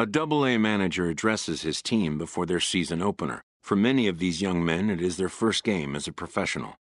A Double-A manager addresses his team before their season opener. For many of these young men, it is their first game as a professional.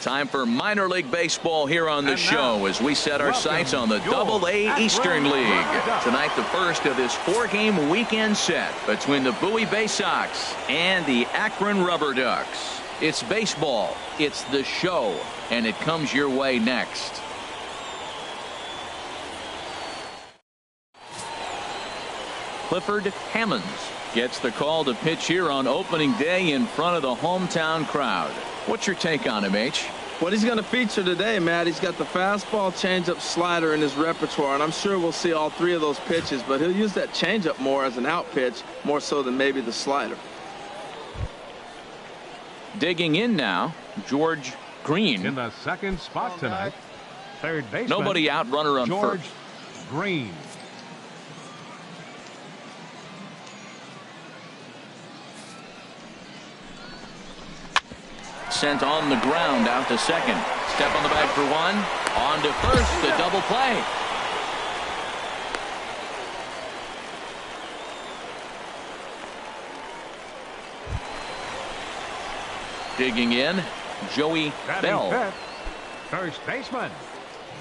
Time for minor league baseball here on the show as we set our sights on the Double-A Eastern League. Tonight, the first of this 4-game weekend set between the Bowie Bay Sox and the Akron Rubber Ducks. It's baseball, it's the show, and it comes your way next. Clifford Hammonds gets the call to pitch here on opening day in front of the hometown crowd. What's your take on him, H? What he's going to feature today, Matt, he's got the fastball, changeup, slider in his repertoire, and I'm sure we'll see all three of those pitches, but he'll use that changeup more as an out pitch, more so than maybe the slider. Digging in now, George Green. In the second spot tonight, third baseman. Nobody out, runner on George first. Green. Sent on the ground out to second. Step on the bag for one. On to first, the double play. Digging in, Joey Belle. Fifth, first baseman,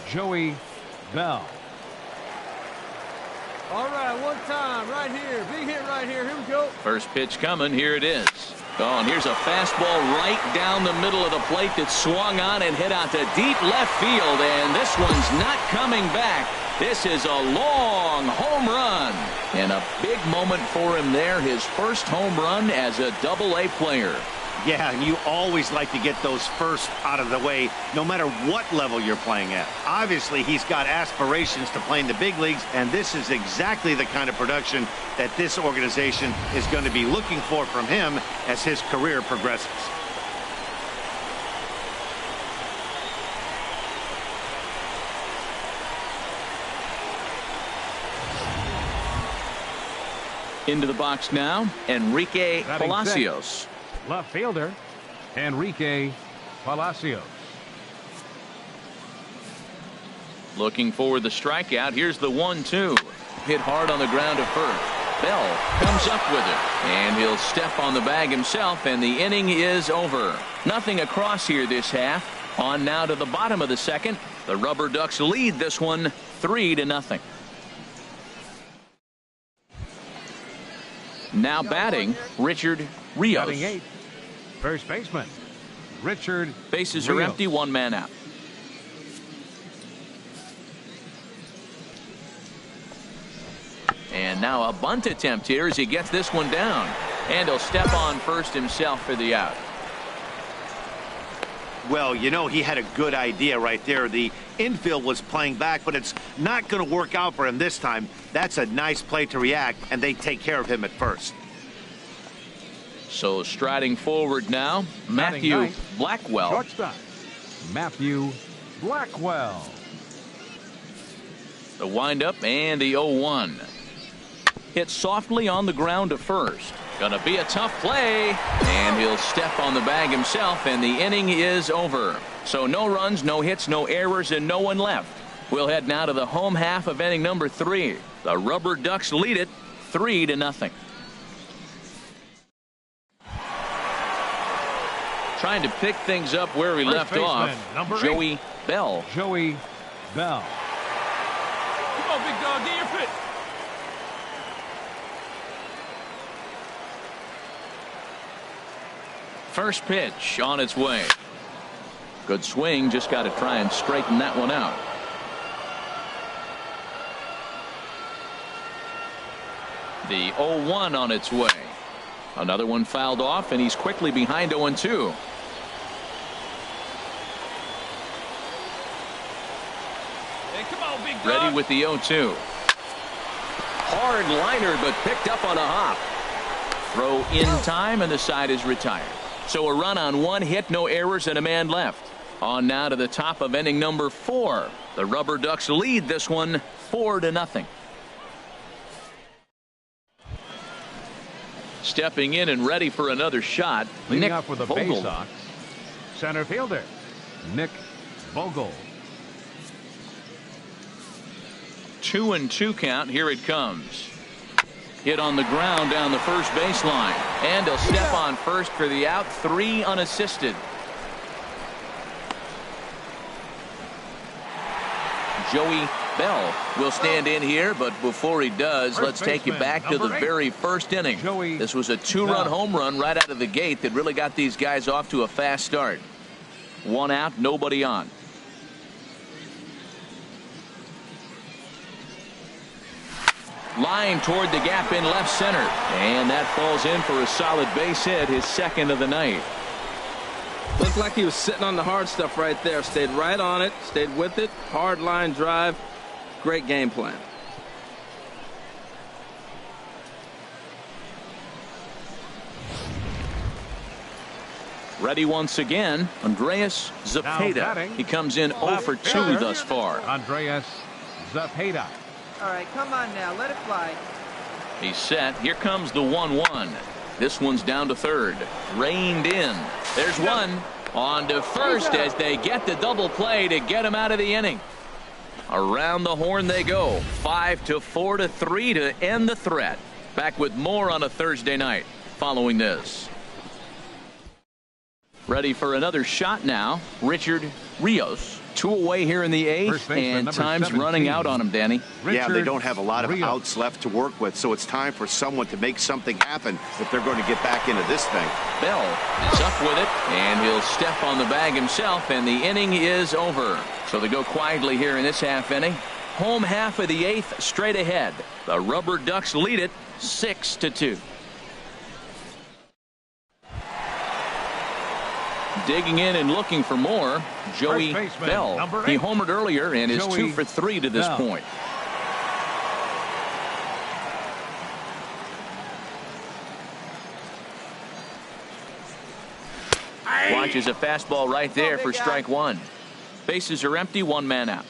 Joey Belle. All right, one time, right here. Big hit right here. Here we go. First pitch coming. Here it is. Oh, and here's a fastball right down the middle of the plate that swung on and hit out to deep left field. And this one's not coming back. This is a long home run. And a big moment for him there. His first home run as a Double-A player. Yeah, and you always like to get those first out of the way, no matter what level you're playing at. Obviously, he's got aspirations to play in the big leagues, and this is exactly the kind of production that this organization is going to be looking for from him as his career progresses. Into the box now, Enrique Palacios. Left fielder, Enrique Palacios. Looking for the strikeout. Here's the 1-2. Hit hard on the ground to first. Belle comes up with it, and he'll step on the bag himself, and the inning is over. Nothing across here this half. On now to the bottom of the second. The Rubber Ducks lead this one 3-0. Now batting, Richard Rios. Batting eighth, first baseman, Richard Bases Rios. are empty, one man out. And now a bunt attempt here as he gets this one down. And he'll step on first himself for the out. Well, you know, he had a good idea right there. The infield was playing back, but it's not going to work out for him this time. That's a nice play to react, and they take care of him at first. So striding forward now, Matthew Blackwell. Shortstop, Matthew Blackwell. The windup and the 0-1. Hit softly on the ground to first. Gonna be a tough play, and he'll step on the bag himself, and the inning is over. So no runs, no hits, no errors, and no one left. We'll head now to the home half of inning number 3. The Rubber Ducks lead it 3-0. Trying to pick things up where we left off, Joey Belle. Joey Belle. Come on, big dog, get your pitch. First pitch on its way. Good swing, just got to try and straighten that one out. The 0-1 on its way. Another one fouled off, and he's quickly behind 0-2. Hey, come on, big dog. Ready with the 0-2. Hard liner, but picked up on a hop. Throw in time, and the side is retired. So a run on 1 hit, no errors, and a man left. On now to the top of inning number 4. The Rubber Ducks lead this one 4-0. Stepping in and ready for another shot, Leading Nick off with the Vogel. Bay Sox, center fielder, Nick Vogel. 2-2 count. Here it comes. Hit on the ground down the first baseline. And he'll step on first for the out. 3 unassisted. Joey Belle will stand in here, but before he does, let's take you back to the very first inning. This was a 2-run home run right out of the gate that really got these guys off to a fast start. 1 out, nobody on. Line toward the gap in left center, and that falls in for a solid base hit, his second of the night. Looked like he was sitting on the hard stuff right there. Stayed right on it, stayed with it. Hard line drive. Great game plan. Ready once again, Andreas Zepeda. He comes in 0 for 2 thus far. Andreas Zepeda. All right, come on now, let it fly. He's set. Here comes the 1-1. This one's down to third. Reined in. There's one. On to first as they get the double play to get him out of the inning. Around the horn they go. 5-4-3 to end the threat. Back with more on a Thursday night following this. Ready for another shot now. Richard Rios. 2 away here in the 8th, and time's 17. running out on him, Danny. Yeah, they don't have a lot of outs left to work with, so it's time for someone to make something happen if they're going to get back into this thing. Bell is up with it, and he'll step on the bag himself, and the inning is over. So they go quietly here in this half inning. Home half of the 8th straight ahead. The Rubber Ducks lead it 6-2. Digging in and looking for more, Joey Belle. He homered earlier and is 2 for 3 to this point. Watches a fastball right there for strike 1. Bases are empty, 1 man out.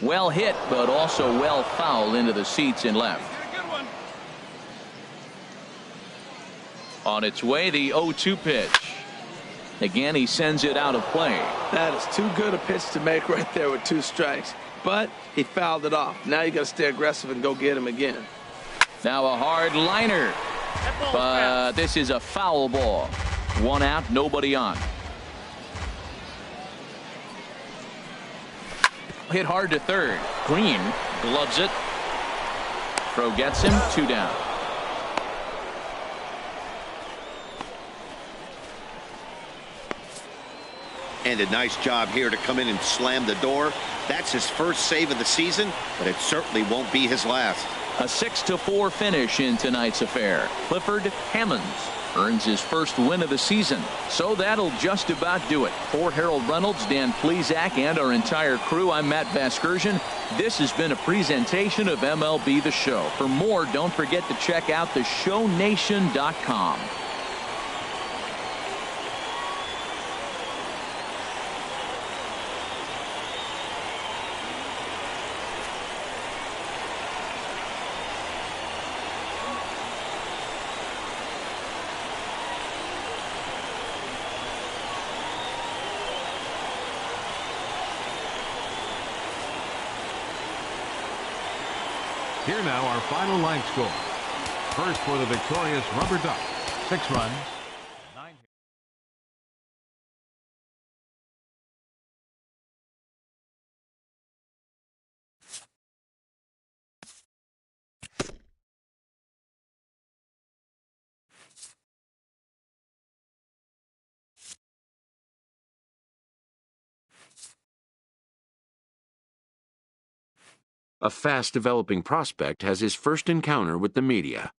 Well hit, but also well fouled into the seats in left. On its way, the 0-2 pitch. Again, he sends it out of play. That is too good a pitch to make right there with 2 strikes. But he fouled it off. Now you got to stay aggressive and go get him again. Now a hard liner. But this is a foul ball. 1 out, nobody on. Hit hard to third. Green gloves it. Throw gets him. 2 down. And a nice job here to come in and slam the door. That's his first save of the season, but it certainly won't be his last. A 6-4 finish in tonight's affair. Clifford Hammonds earns his first win of the season. So that'll just about do it. For Harold Reynolds, Dan Plesac, and our entire crew, I'm Matt Vasgersian. This has been a presentation of MLB The Show. For more, don't forget to check out theshownation.com. Here now, our final line score. First for the victorious Rubber Ducks, 6 runs. A fast-developing prospect has his first encounter with the media.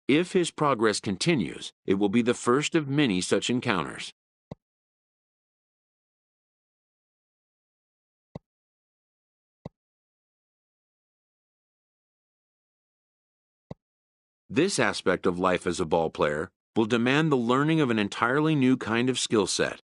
If his progress continues, it will be the first of many such encounters. This aspect of life as a ball player will demand the learning of an entirely new kind of skill set.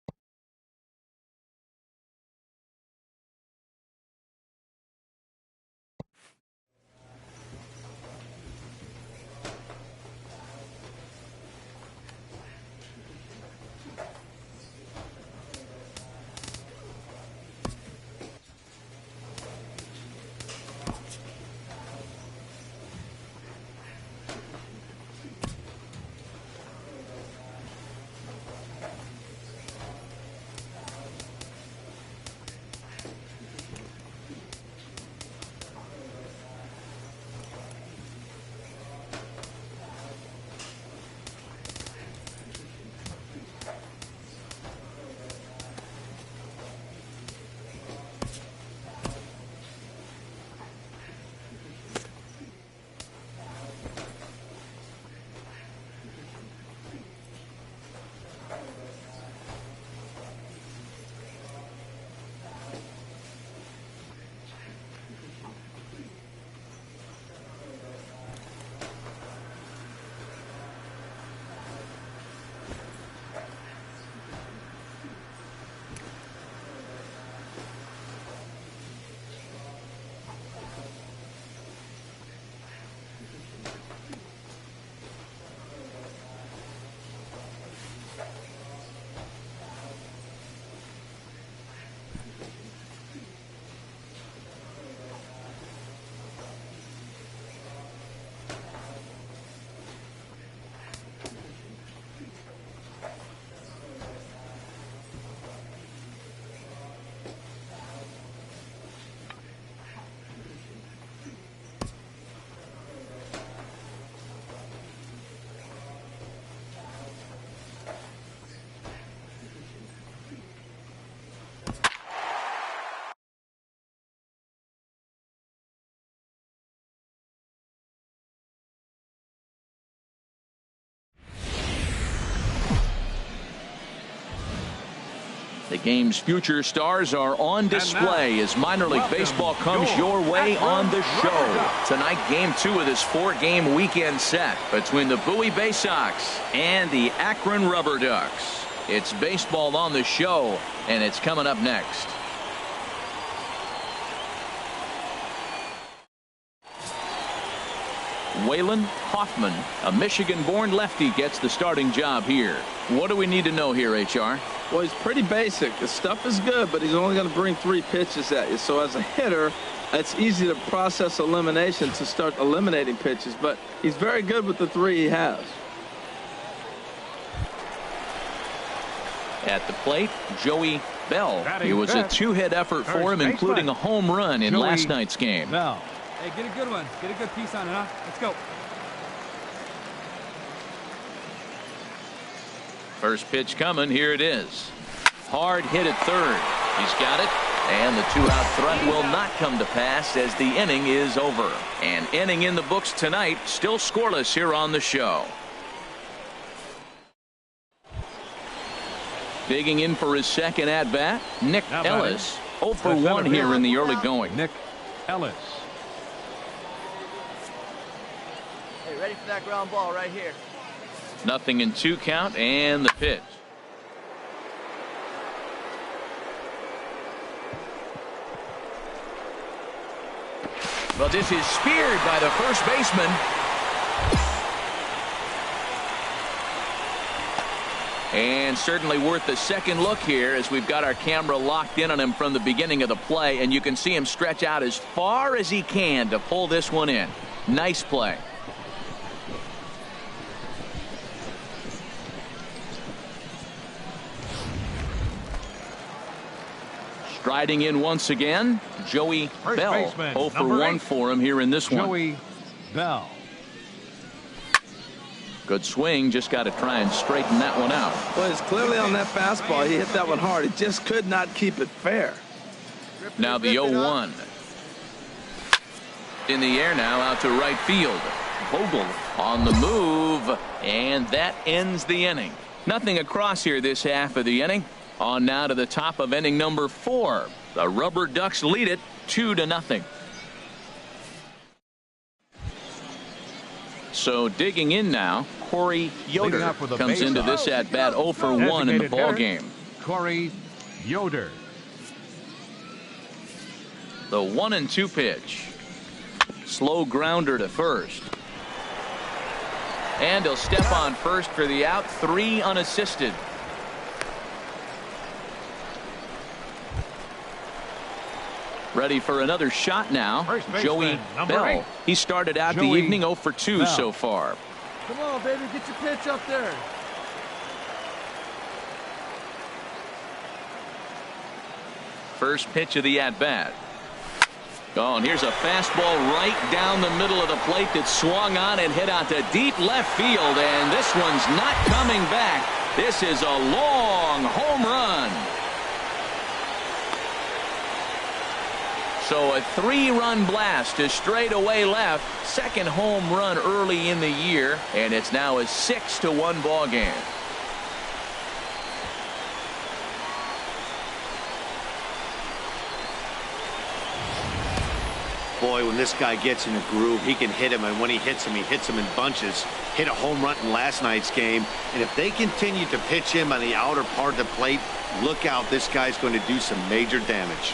The game's future stars are on display as minor league baseball comes your way on the show. Tonight, game 2 of this 4-game weekend set between the Bowie Bay Sox and the Akron Rubber Ducks. It's baseball on the show, and it's coming up next. Waylon Hoffman, a Michigan-born lefty, gets the starting job here. What do we need to know here, HR? Well, he's pretty basic. His stuff is good, but he's only going to bring 3 pitches at you. So as a hitter, it's easy to process elimination to start eliminating pitches, but he's very good with the 3 he has. At the plate, Joey Belle. It was a 2-hit effort for him, including a home run in last night's game. Belle. Hey, get a good one. Get a good piece on it, huh? Let's go. First pitch coming. Here it is. Hard hit at third. He's got it. And the 2-out threat will not come to pass as the inning is over. An inning in the books tonight. Still scoreless here on the show. Digging in for his second at-bat, Nick Ellis. 0 for 1 here in the early going. Nick Ellis. Hey, ready for that ground ball right here. 0-2 count and the pitch. Well, this is speared by the first baseman. And certainly worth a second look here as we've got our camera locked in on him from the beginning of the play, and you can see him stretch out as far as he can to pull this one in. Nice play. Striding in once again, Joey Belle. 0 for 1 for him here in this one. Joey Belle. Good swing, just got to try and straighten that one out. Well, it's clearly on that fastball. He hit that one hard. He just could not keep it fair. Now the 0-1. In the air now, out to right field. Vogel on the move, and that ends the inning. Nothing across here this half of the inning. On now to the top of inning number 4. The Rubber Ducks lead it 2-0. So digging in now, Corey Yoder comes into this at bat 0 for 1 in the ball game. Corey Yoder. The 1-2 pitch. Slow grounder to first. And he'll step on first for the out. 3 unassisted. Ready for another shot now. Joey Belle. He started out the evening 0 for 2 so far. Come on, baby, get your pitch up there. First pitch of the at-bat. Oh, and here's a fastball right down the middle of the plate that swung on and hit out to deep left field, and this one's not coming back. This is a long home run. So a 3-run blast to straightaway left. Second home run early in the year, and it's now a 6-1 ball game. Boy, when this guy gets in a groove, he can hit him, and when he hits him in bunches. Hit a home run in last night's game, and if they continue to pitch him on the outer part of the plate, look out, this guy's going to do some major damage.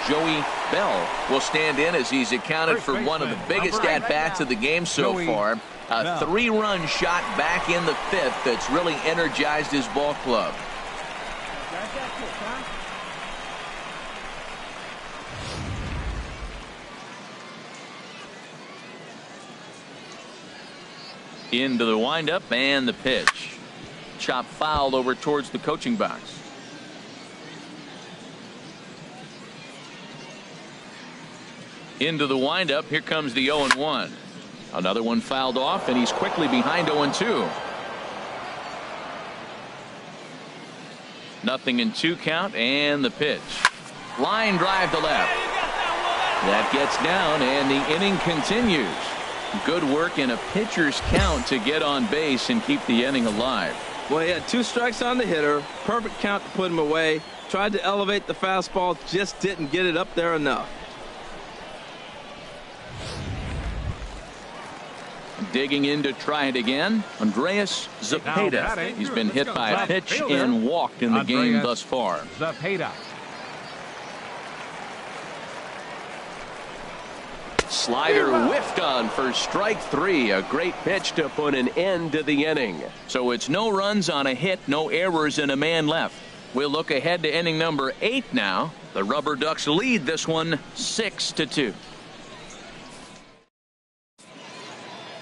Joey Belle will stand in as he's accounted for one of the biggest at-bats of the game so far. A 3-run shot back in the 5th that's really energized his ball club. Into the windup and the pitch. Chop fouled over towards the coaching box. Into the windup. Here comes the 0-1. Another one fouled off, and he's quickly behind 0-2. 0-2 count and the pitch. Line drive to left. That gets down, and the inning continues. Good work in a pitcher's count to get on base and keep the inning alive. Well, he had 2 strikes on the hitter. Perfect count to put him away. Tried to elevate the fastball, just didn't get it up there enough. Digging in to try it again, Andreas Zepeda. He's been hit by a pitch and walked in the game thus far. Zepeda. Slider whiffed on for strike 3. A great pitch to put an end to the inning. So it's no runs on a hit, no errors, and a man left. We'll look ahead to inning number 8 now. The Rubber Ducks lead this one 6-2.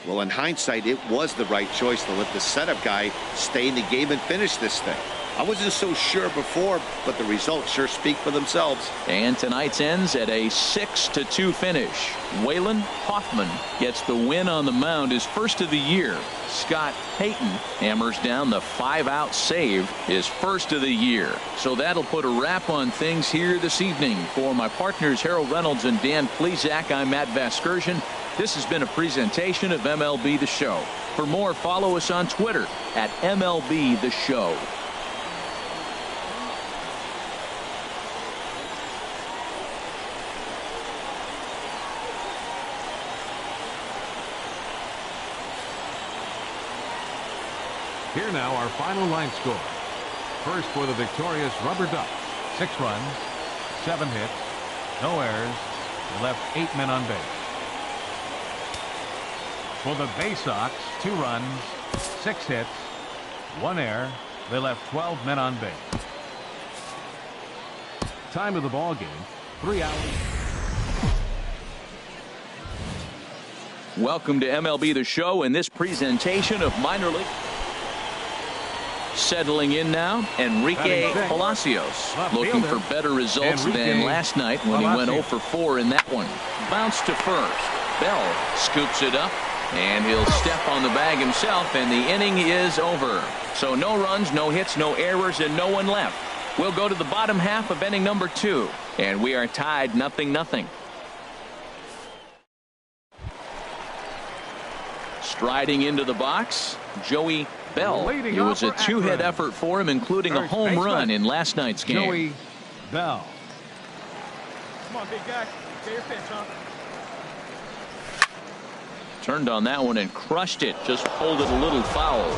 Well, in hindsight, it was the right choice to let the setup guy stay in the game and finish this thing. I wasn't so sure before, but the results sure speak for themselves. And tonight's ends at a 6-2 finish. Waylon Hoffman gets the win on the mound, his first of the year. Scott Payton hammers down the 5-out save, his first of the year. So that'll put a wrap on things here this evening. For my partners Harold Reynolds and Dan Plesac, I'm Matt Vasgersian. This has been a presentation of MLB The Show. For more, follow us on Twitter at MLB The Show. Here now our final line score. First for the victorious Rubber Ducks. 6 runs, 7 hits, no errors. They left 8 men on base. For the Bay Sox, 2 runs, 6 hits, 1 error. They left 12 men on base. Time of the ball game, 3 hours. Welcome to MLB The Show in this presentation of minor league. Settling in now, Enrique Palacios, looking for better results than last night when he went 0 for 4 in that one. Bounce to first. Belle scoops it up, and he'll step on the bag himself, and the inning is over. So no runs, no hits, no errors, and no one left. We'll go to the bottom half of inning number 2, and we are tied 0-0. Striding into the box, Joey Belle. It was a 2-hit effort for him, including a home run in last night's game. Joey Belle. Come on, big guy. Get your pitch, huh? Turned on that one and crushed it. Just pulled it a little foul.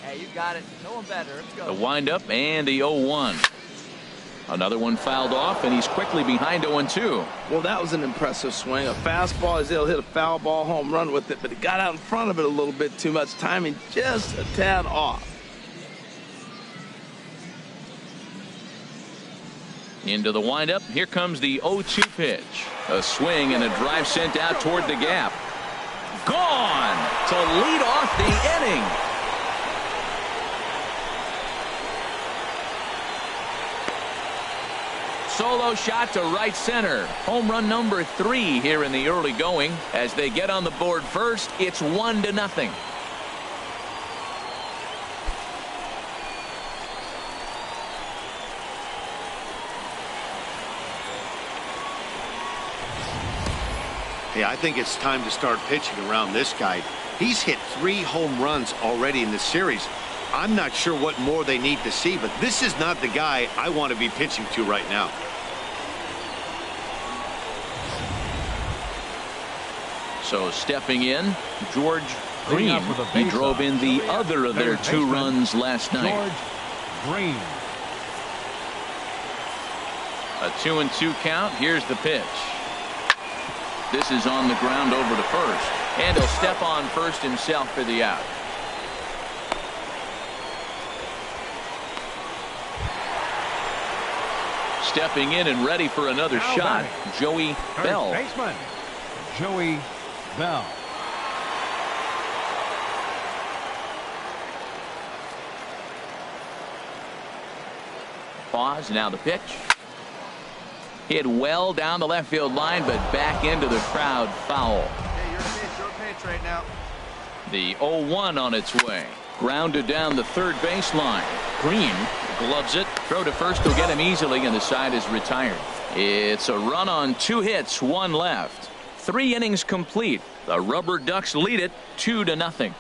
Hey, you got it. No one better. Let's go. The windup and the 0-1. Another one fouled off, and he's quickly behind 0-2. Well, that was an impressive swing. A fastball, he's able to hit a foul ball home run with it, but he got out in front of it a little bit too much. Timing just a tad off. Into the windup. Here comes the 0-2 pitch. A swing and a drive sent out toward the gap. Gone to lead off the inning. Solo shot to right center. Home run number 3 here in the early going. As they get on the board first, it's 1-0. Hey, I think it's time to start pitching around this guy. He's hit 3 home runs already in the series. I'm not sure what more they need to see, but this is not the guy I want to be pitching to right now. So stepping in, George Green. He drove in the other of their 2 runs last night. George Green. A 2-2 count. Here's the pitch. This is on the ground over to first. And he'll step on first himself for the out. Stepping in and ready for another shot, Joey Belle. Baseman, Joey Belle. Pause, now the pitch. Hit well down the left field line, but back into the crowd, foul. Hey, your pitch right now. The 0-1 on its way. Grounded down the third baseline. Green gloves it. Throw to first will get him easily, and the side is retired. It's a run on 2 hits, 1 left. 3 innings complete. The Rubber Ducks lead it 2-0.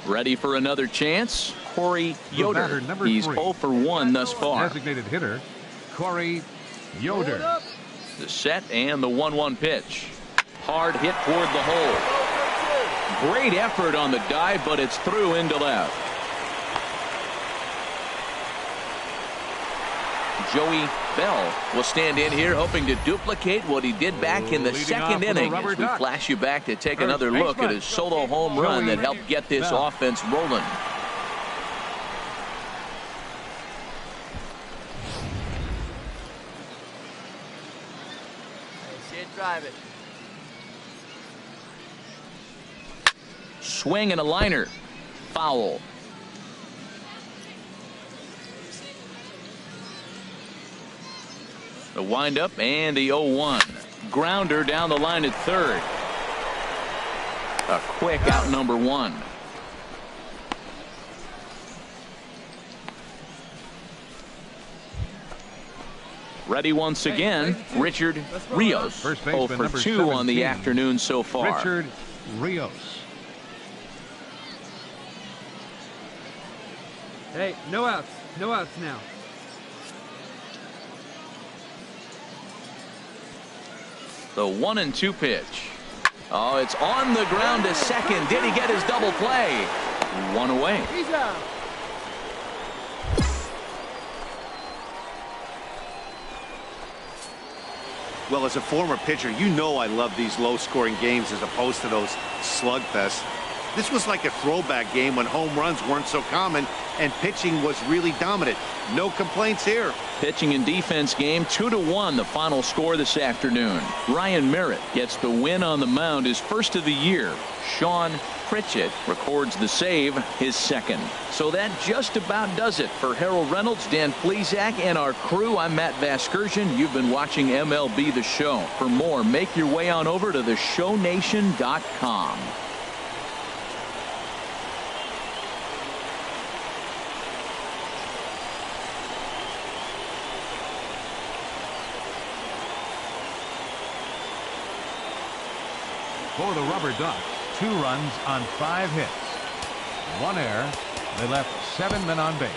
Ready for another chance? Corey Yoder. He's 0 for 1 thus far. Designated hitter, Corey Yoder. The set and the 1-1 pitch. Hard hit toward the hole. Great effort on the dive, but it's through into left. Joey Belle will stand in here hoping to duplicate what he did back in the Leading second off for the inning. Rubber As we Ducks. flash you back to take First another look baseman, at his solo home run that helped get this Belle. offense rolling. See it drive it. Swing and a liner. Foul. The windup and the 0-1. Grounder down the line at third. A quick out number one. Ready once again, Richard Rios. First 0 baseman, for number 2 on the 17, afternoon so far. Richard Rios. Hey, no outs. No outs now. The 1-2 pitch. Oh, it's on the ground to second. Did he get his double play? One away. He's out. Well, as a former pitcher, you know I love these low-scoring games as opposed to those slugfests. This was like a throwback game when home runs weren't so common and pitching was really dominant. No complaints here. Pitching and defense game 2-1 the final score this afternoon. Ryan Merritt gets the win on the mound, his first of the year. Sean Pritchett records the save, his second. So that just about does it for Harold Reynolds, Dan Plesac, and our crew. I'm Matt Vasgersian. You've been watching MLB The Show. For more, make your way on over to theshownation.com. For the Rubber Ducks, 2 runs on 5 hits. 1 error. They left 7 men on base.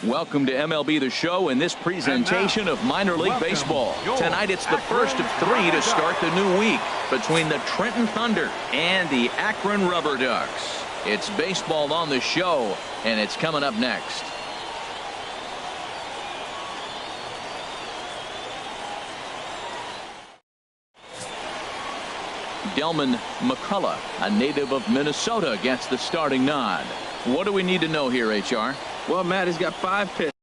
Welcome to MLB The Show and this presentation of minor league baseball. Tonight it's the first of 3 to start the new week between the Trenton Thunder and the Akron Rubber Ducks. It's baseball on the show, and it's coming up next. Delman McCullough, a native of Minnesota, gets the starting nod. What do we need to know here, HR? Well, Matt, he's got 5 pitches.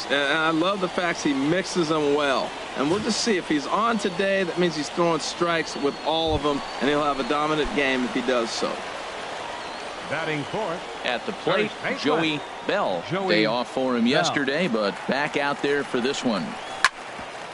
And I love the fact he mixes them well. And we'll just see if he's on today. That means he's throwing strikes with all of them, and he'll have a dominant game if he does so. Batting fourth. At the plate, Joey Belle. Day off for him yesterday, but back out there for this one.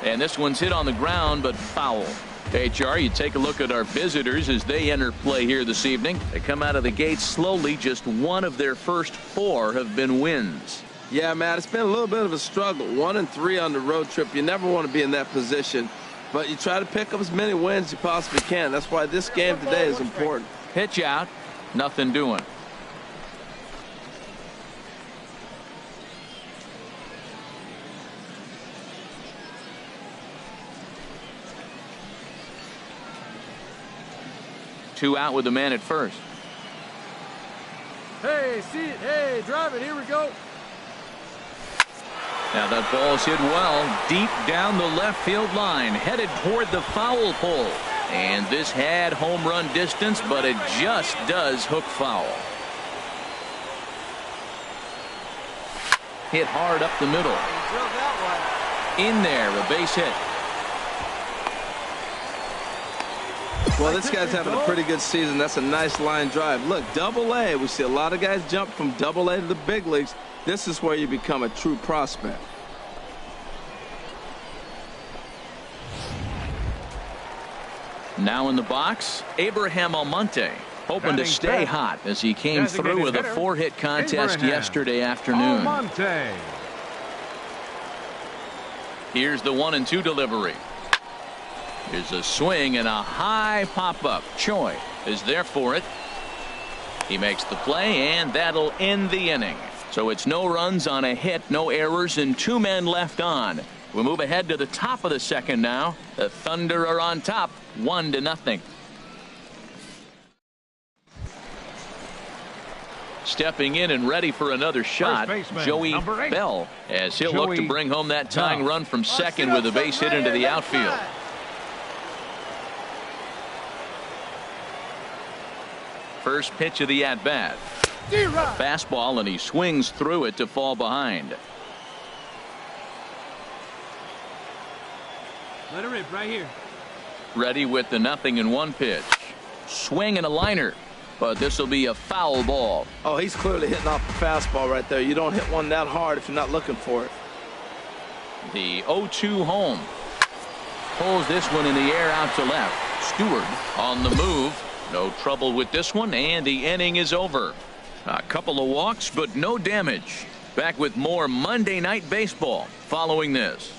And this one's hit on the ground, but foul. HR, you take a look at our visitors as they enter play here this evening. They come out of the gate slowly. Just one of their first 4 have been wins. Yeah, Matt, it's been a little bit of a struggle. 1-3 on the road trip. You never want to be in that position, but you try to pick up as many wins as you possibly can. That's why this game today is important. Pitch out, nothing doing. Two out with the man at first. Hey, see it. Hey, drive it. Here we go. Now that ball's hit well deep down the left field line, headed toward the foul pole. And this had home run distance, but it just does hook foul. Hit hard up the middle. In there, a base hit. Well, this guy's having a pretty good season. That's a nice line drive. Look, Double-A. We see a lot of guys jump from Double-A to the big leagues. This is where you become a true prospect. Now in the box, Abraham Almonte, hoping to stay hot as he came through with a 4-hit contest yesterday afternoon. Almonte. Here's the 1-2 delivery. Here's a swing and a high pop-up. Choi is there for it. He makes the play, and that'll end the inning. So it's no runs on a hit, no errors, and 2 men left on. We move ahead to the top of the second now. The Thunder are on top, 1-0. Stepping in and ready for another shot, Joey Belle, as he'll look to bring home that tying run from second with a base hit into the outfield. First pitch of the at-bat. Fastball, and he swings through it to fall behind. Let it rip right here. Ready with the 0-1 pitch. Swing and a liner, but this will be a foul ball. Oh, he's clearly hitting off the fastball right there. You don't hit one that hard if you're not looking for it. The 0-2 home. Pulls this one in the air out to left. Stewart on the move. No trouble with this one, and the inning is over. A couple of walks, but no damage. Back with more Monday Night Baseball following this.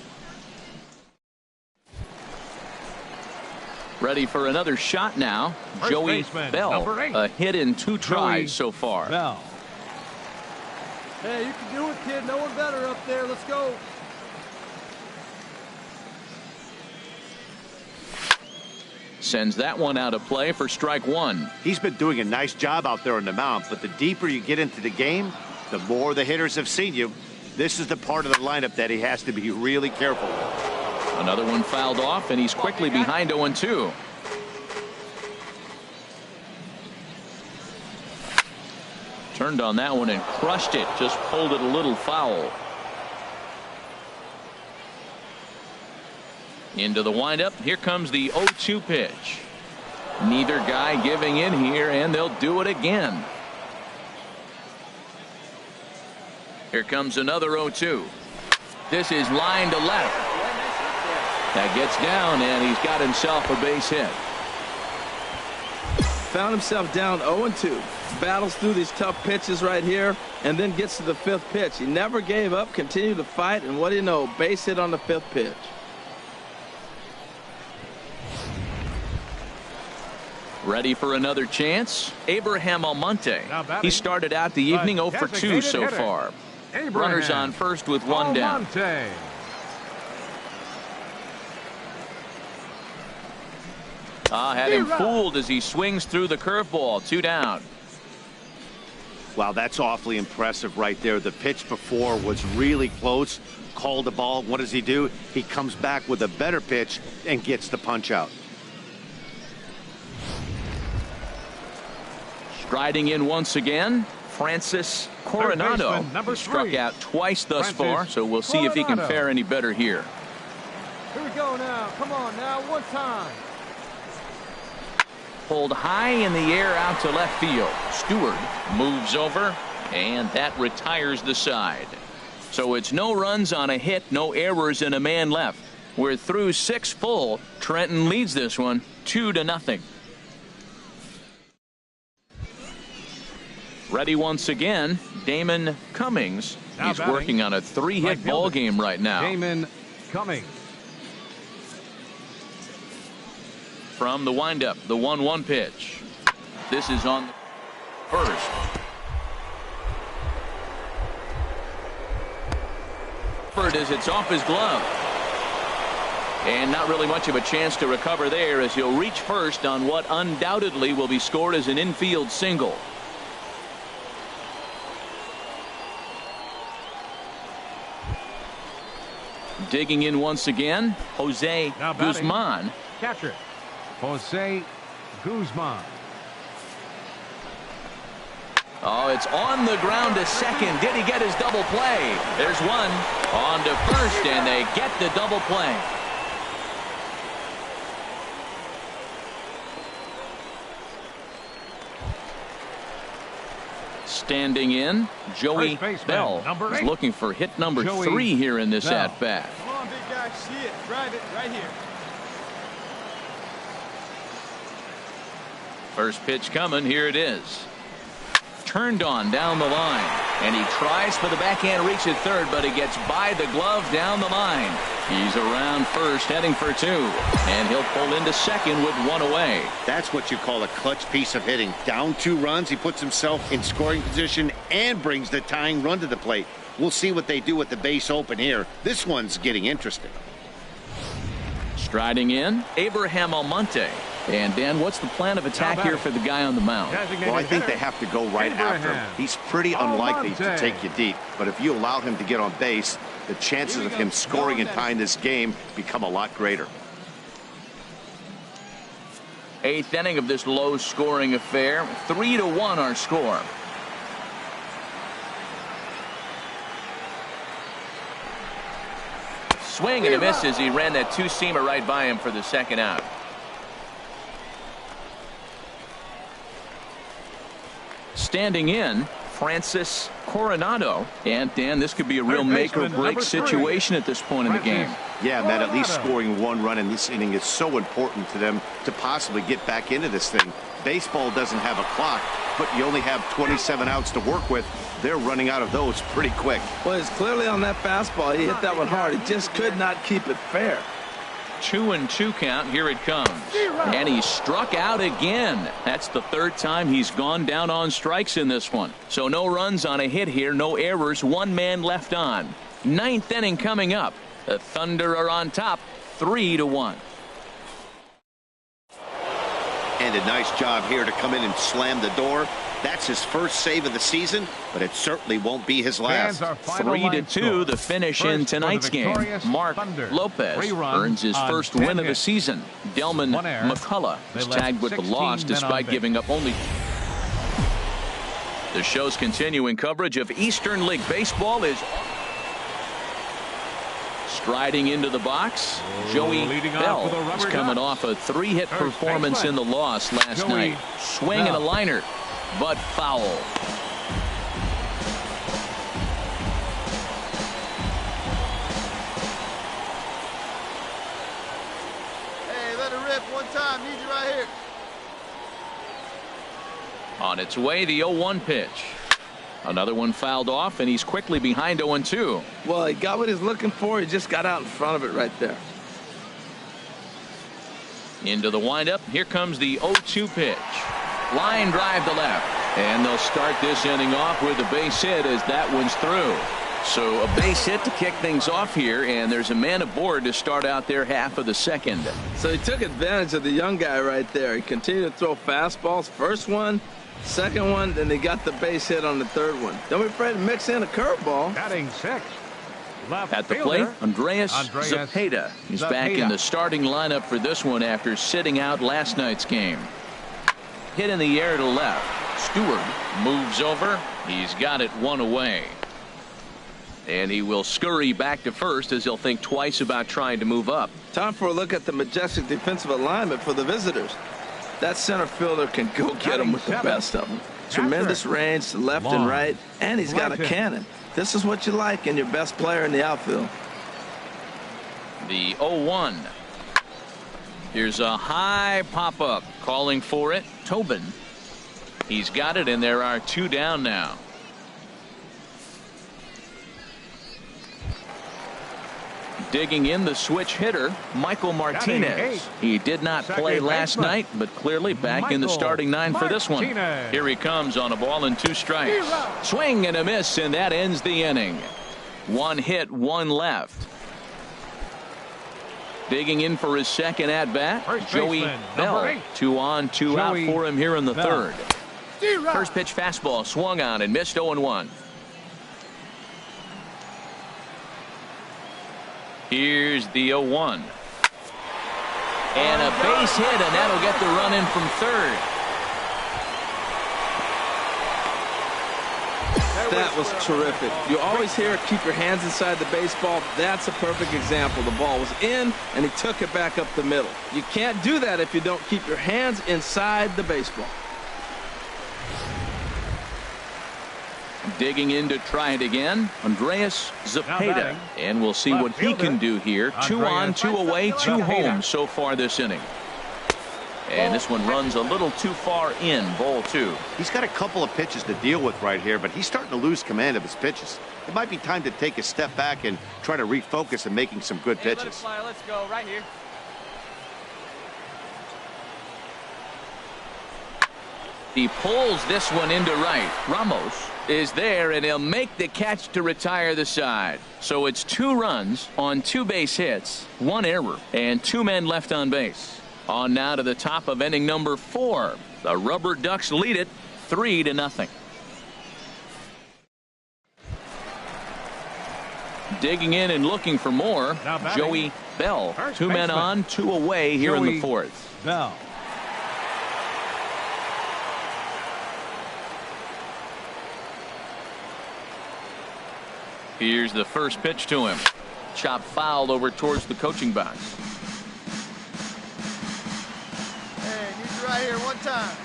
Ready for another shot now. Joey Belle, a hit in 2 tries so far. Belle. Hey, you can do it, kid. No one better up there. Let's go. Sends that one out of play for strike 1. He's been doing a nice job out there on the mound, but the deeper you get into the game, the more the hitters have seen you. This is the part of the lineup that he has to be really careful with. Another one fouled off, and he's quickly behind 0-2. Turned on that one and crushed it. Just pulled it a little foul. Into the windup. Here comes the 0-2 pitch. Neither guy giving in here, and they'll do it again. Here comes another 0-2. This is line to left. That gets down, and he's got himself a base hit. Found himself down 0-2. Battles through these tough pitches right here, and then gets to the 5th pitch. He never gave up, continued to fight, and what do you know? Base hit on the 5th pitch. Ready for another chance? Abraham Almonte. He started out the evening 0 for 2 so far. Runners on first with 1 down. Had him fooled as he swings through the curveball. 2 down. Wow, that's awfully impressive right there. The pitch before was really close. Called the ball. What does he do? He comes back with a better pitch and gets the punch out. Striding in once again, Francis Coronado. He struck out twice thus far, so we'll see if he can fare any better here. Here we go now. Come on now. One time. Pulled high in the air out to left field. Stewart moves over, and that retires the side. So it's no runs on a hit, no errors, and a man left. We're through 6 full. Trenton leads this one 2-0. Ready once again, Damon Cummings. He's working on a 3-hit ball game right now. Damon Cummings. From the windup, the 1-1 pitch. This is on first. As it's off his glove. And not really much of a chance to recover there as he'll reach first on what undoubtedly will be scored as an infield single. Digging in once again, Jose Now batting. Guzman. Catcher, Jose Guzman. Oh, it's on the ground to second. Did he get his double play? There's one. On to first, and they get the double play. Standing in, Joey Belle is looking for hit number 3 here in this at-bat. Come on, big guy. See it. Drive it right here. First pitch coming. Here it is. Turned on down the line, and he tries for the backhand reach at third, but he gets by the glove down the line. He's around first, heading for 2, and he'll pull into second with 1 away. That's what you call a clutch piece of hitting. Down 2 runs, he puts himself in scoring position and brings the tying run to the plate. We'll see what they do with the base open here. This one's getting interesting. Striding in, Abraham Almonte. And Dan, what's the plan of attack here for the guy on the mound? Well, I think they have to go right after him. He's pretty unlikely to take you deep, but if you allow him to get on base, the chances of him scoring and tying this game become a lot greater. 8th inning of this low-scoring affair. 3-1 our score. Swing and a miss as he ran that 2-seamer right by him for the second out. Standing in, Francis Coronado. And Dan, this could be a real make or break situation at this point in the game. Yeah, Matt, at least scoring 1 run in this inning is so important to them to possibly get back into this thing. Baseball doesn't have a clock, but you only have 27 outs to work with. They're running out of those pretty quick. Well, it's clearly on that fastball. He hit that one hard. He just could not keep it fair. 2-2 count. Here it comes. And he struck out again. That's the 3rd time he's gone down on strikes in this one. So no runs on a hit here, no errors, 1 man left on. 9th inning coming up. The Thunder are on top, 3-1. And a nice job here to come in and slam the door. That's his first save of the season, but it certainly won't be his last. 3-2 the finish in tonight's game. Mark Lopez earns his first win of the season. Delman McCullough is tagged with the loss despite giving up only. The show's continuing coverage of Eastern League Baseball is striding into the box. Joey Belle is coming off a 3-hit performance in the loss last night. Swing and a liner, but foul. Hey, let it rip one time. Need you right here. On its way, the 0-1 pitch. Another one fouled off, and he's quickly behind 0-2. Well, he got what he's looking for. He just got out in front of it right there. Into the windup. Here comes the 0-2 pitch. Line drive to left. And they'll start this inning off with a base hit as that one's through. So a base hit to kick things off here, and there's a man aboard to start out their half of the second. So he took advantage of the young guy right there. He continued to throw fastballs. First one, second one, then they got the base hit on the 3rd one. Don't be afraid to mix in a curveball. Batting 6. At the plate, Andreas Zepeda. He's back in the starting lineup for this one after sitting out last night's game. Hit in the air to left. Stewart moves over. He's got it 1 away. And he will scurry back to first as he'll think twice about trying to move up. Time for a look at the majestic defensive alignment for the visitors. That center fielder can go get him with the best of them. Tremendous range to left and right, and he's got a cannon. This is what you like in your best player in the outfield. The 0-1. Here's a high pop-up. Calling for it, Tobin. He's got it, and there are 2 down now. Digging in, the switch hitter, Michael Martinez. He did not play last night, but clearly back in the starting 9 for this one. Here he comes on a ball and 2 strikes. Swing and a miss, and that ends the inning. 1 hit, 1 left. Digging in for his second at-bat, Joey Belle. 2 on, 2 out for him here in the 3rd. First pitch fastball swung on and missed 0-1. Here's the 0-1. And a base hit, and that'll get the run in from third. That was terrific. You always hear keep your hands inside the baseball. That's a perfect example. The ball was in, and he took it back up the middle. You can't do that if you don't keep your hands inside the baseball. Digging in to try it again, Andreas Zepeda. And we'll see what he can do here. 2 on, 2 away, 2 home so far this inning. And this one runs a little too far in, ball 2. He's got a couple of pitches to deal with right here, but he's starting to lose command of his pitches. It might be time to take a step back and try to refocus on making some good pitches. Let's go right here. He pulls this one into right. Ramos is there, and he'll make the catch to retire the side. So it's 2 runs on 2 base hits, 1 error, and 2 men left on base. On now to the top of inning number 4. The Rubber Ducks lead it 3-0. Digging in and looking for more, Joey Belle. 2 men on, 2 away here in the 4th. Belle. Here's the first pitch to him. Chop fouled over towards the coaching box. Hey, need you right here one time.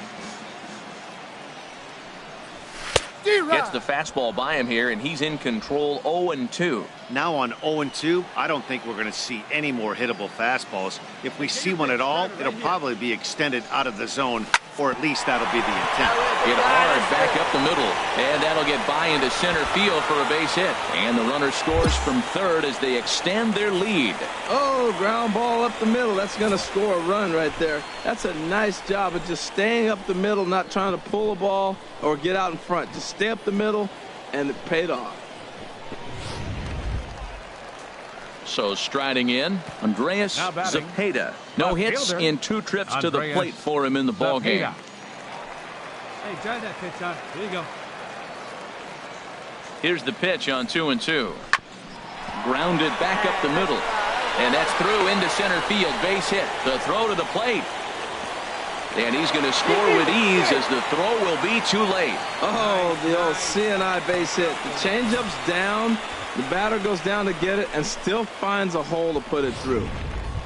Gets the fastball by him here, and he's in control. 0-2. Now on 0-2, I don't think we're going to see any more hittable fastballs. If we see one at all, it'll probably be extended out of the zone, or at least that'll be the intent. Hit hard back up the middle, and that'll get by into center field for a base hit. And the runner scores from third as they extend their lead. Oh, ground ball up the middle. That's going to score a run right there. That's a nice job of just staying up the middle, not trying to pull a ball or get out in front. Just stay up the middle, and it paid off. So striding in, Andreas Zepeda. No hits in 2 trips to the plate for him in the ball game. Hey, try that pitch, huh? Here you go. Here's the pitch on 2-2. Grounded back up the middle. And that's through into center field. Base hit. The throw to the plate. And he's going to score with ease as the throw will be too late. Oh, the old CNI base hit. The changeup's down. The batter goes down to get it and still finds a hole to put it through.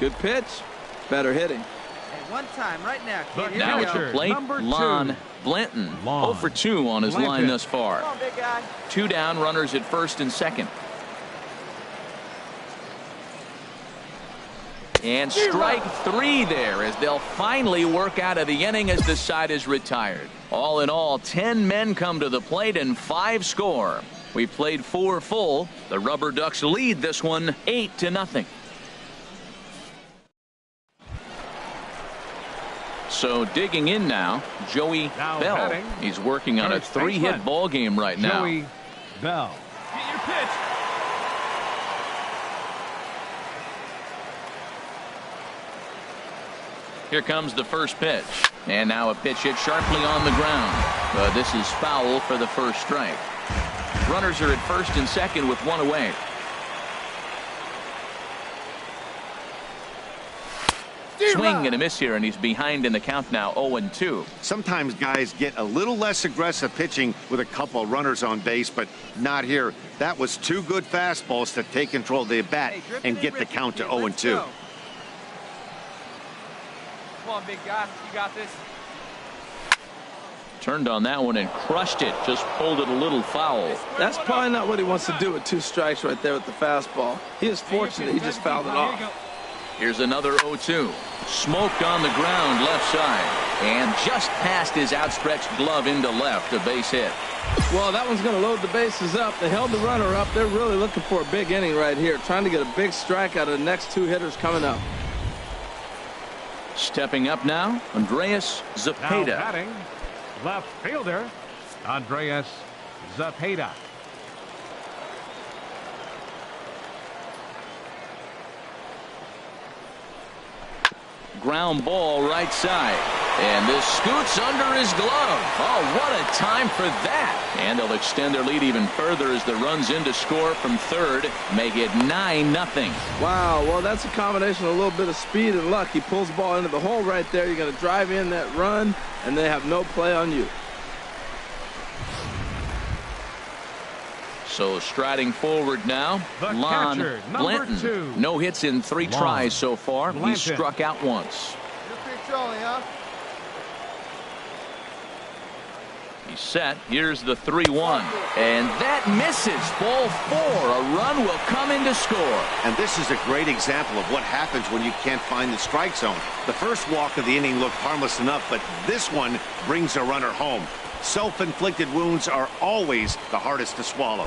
Good pitch. Better hitting. Hey, one time right now, kid. Now at the plate, Lon Blanton. 0 for 2 on his line thus far. Come on, big guy. 2 down, runners at first and second. And strike 3 there as they'll finally work out of the inning as the side is retired. All in all, 10 men come to the plate and 5 score. We played 4 full. The Rubber Ducks lead this one 8-0. So digging in now, Joey Belle. He's working on a 3-hit ball game right now. Joey Belle. Get your pitch. Here comes the first pitch. And now a pitch hit sharply on the ground. This is foul for the first strike. Runners are at first and second with 1 away. Swing and a miss here, and he's behind in the count now, 0-2. Sometimes guys get a little less aggressive pitching with a couple of runners on base, but not here. That was 2 good fastballs to take control of the bat and get the count to 0-2. Come on, big guy. You got this. Turned on that one and crushed it. Just pulled it a little foul. That's probably not what he wants to do with 2 strikes right there with the fastball. He is fortunate he just fouled it off. Here's another 0-2. Smoked on the ground left side. And just past his outstretched glove into left, a base hit. Well, that one's going to load the bases up. They held the runner up. They're really looking for a big inning right here. Trying to get a big strike out of the next 2 hitters coming up. Stepping up now, Andreas Zepeda. Now batting, left fielder, Andreas Zepeda. ground ball right side. And this scoots under his glove. Oh, what a time for that. And they'll extend their lead even further as the runs in to score from third, make it 9-0. Wow, well, that's a combination of a little bit of speed and luck. He pulls the ball into the hole right there. You're going to drive in that run, and they have no play on you. So striding forward now, Lon Blanton. No hits in 3 tries so far. He's struck out once. He's set. Here's the 3-1. And that misses. Ball 4. A run will come in to score. And this is a great example of what happens when you can't find the strike zone. The first walk of the inning looked harmless enough, but this one brings a runner home. Self-inflicted wounds are always the hardest to swallow.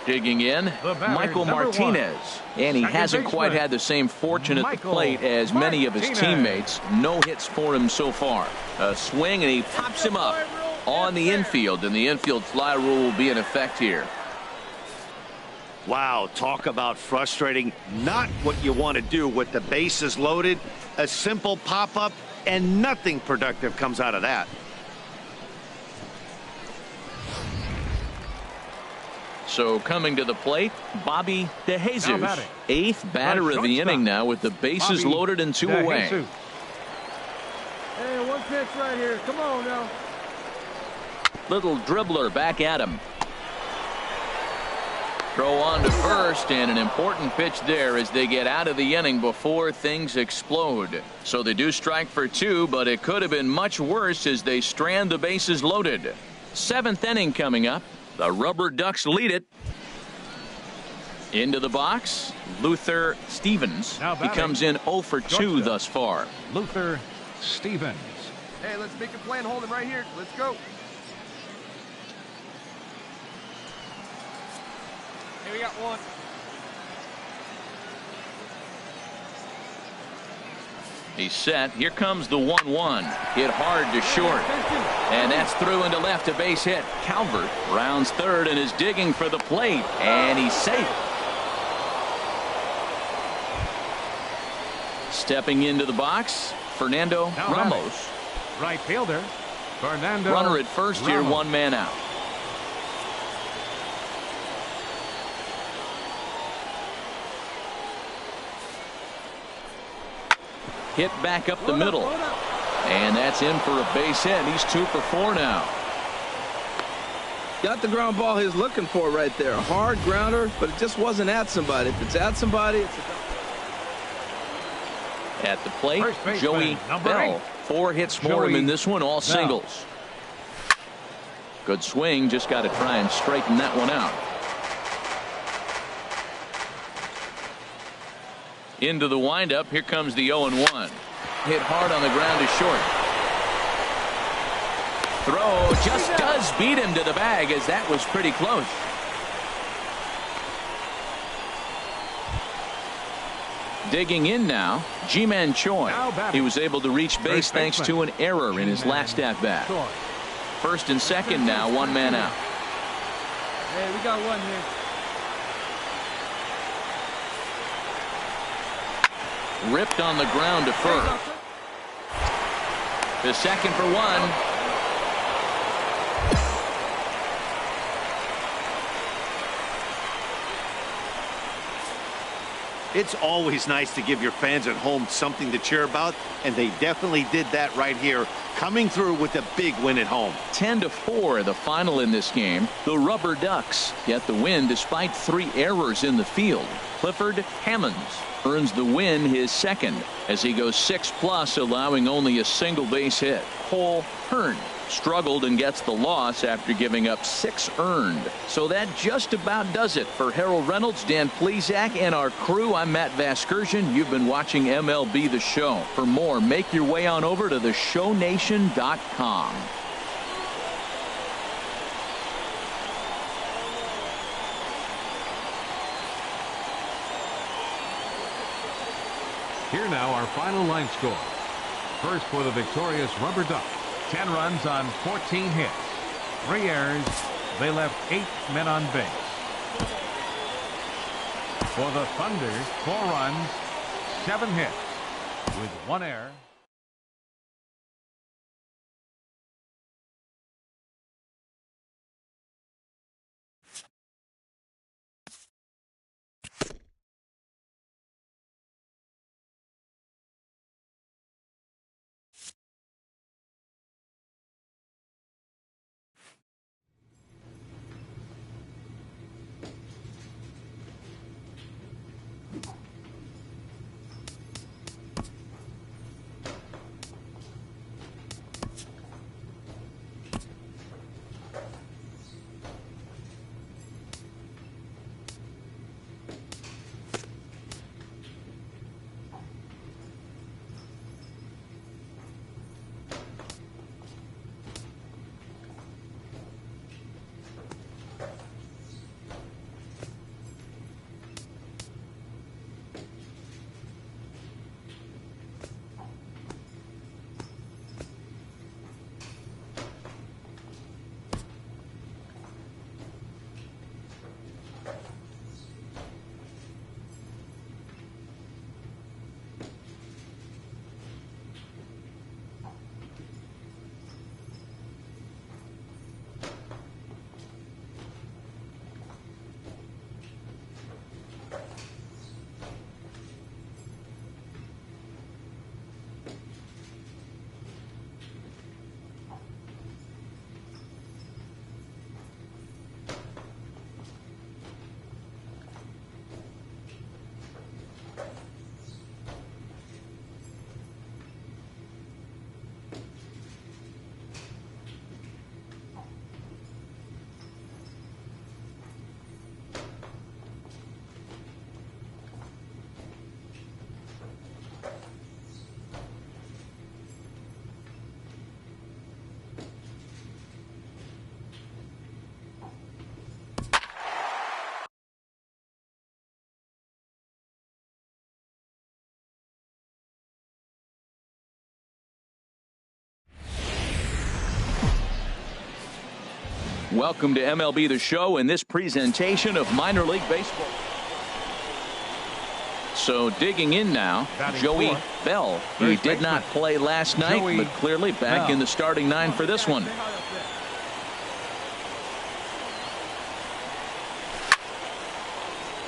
Digging in, Michael Martinez. And he hasn't quite had the same fortune at the plate as many of his teammates. No hits for him so far. A swing, and he pops him up on the infield, and the infield fly rule will be in effect here. Wow, talk about frustrating. Not what you want to do with the bases loaded. A simple pop-up, and nothing productive comes out of that. So coming to the plate, Bobby DeJesus, 8th batter of the inning now with the bases loaded and 2 away. Hey, one pitch right here. Come on now. Little dribbler back at him. Throw on to first, and an important pitch there as they get out of the inning before things explode. So they do strike for 2, but it could have been much worse as they strand the bases loaded. 7th inning coming up. The Rubber Ducks lead it. Into the box, Luther Stevens. He comes in 0 for 2 thus far. Luther Stevens. Hey, let's make a play and hold him right here. Let's go. Hey, we got one. He's set. Here comes the 1-1. Hit hard to short. And that's through into left, a base hit. Calvert rounds third and is digging for the plate. And he's safe. Stepping into the box, Fernando Ramos. Right fielder, Fernando. Runner at first here, 1 man out. Hit back up the middle. And that's in for a base hit. He's 2 for 4 now. Got the ground ball he's looking for right there. A hard grounder, but it just wasn't at somebody. If it's at somebody, it's at the plate, Joey Belle. 4 hits for him in this one, all singles. Good swing, just got to try and straighten that one out. Into the windup, here comes the 0-1. Hit hard on the ground to short. Throw just does beat him to the bag, as that was pretty close. Digging in now, Ji-Man Choi. He was able to reach base thanks to an error in his last at-bat. First and second now, 1 man out. Hey, we got one here. Ripped on the ground to first. The second for 1. It's always nice to give your fans at home something to cheer about, and they definitely did that right here, coming through with a big win at home. 10-4 the final in this game. The Rubber Ducks get the win despite 3 errors in the field. Clifford Hammonds earns the win, his second, as he goes 6+, allowing only a single base hit. Cole Hearn struggled and gets the loss after giving up 6 earned. So that just about does it for Harold Reynolds, Dan Plesac, and our crew. I'm Matt Vasgersian. You've been watching MLB The Show. For more, make your way on over to theshownation.com. Here now, our final line score. First for the victorious Rubber Ducks. 10 runs on 14 hits. 3 errors. They left 8 men on base. For the Thunder, 4 runs, 7 hits. with 1 error. Welcome to MLB The Show and this presentation of minor league baseball. So digging in now, Joey Belle. He did not play last night, but clearly back in the starting 9 for this one.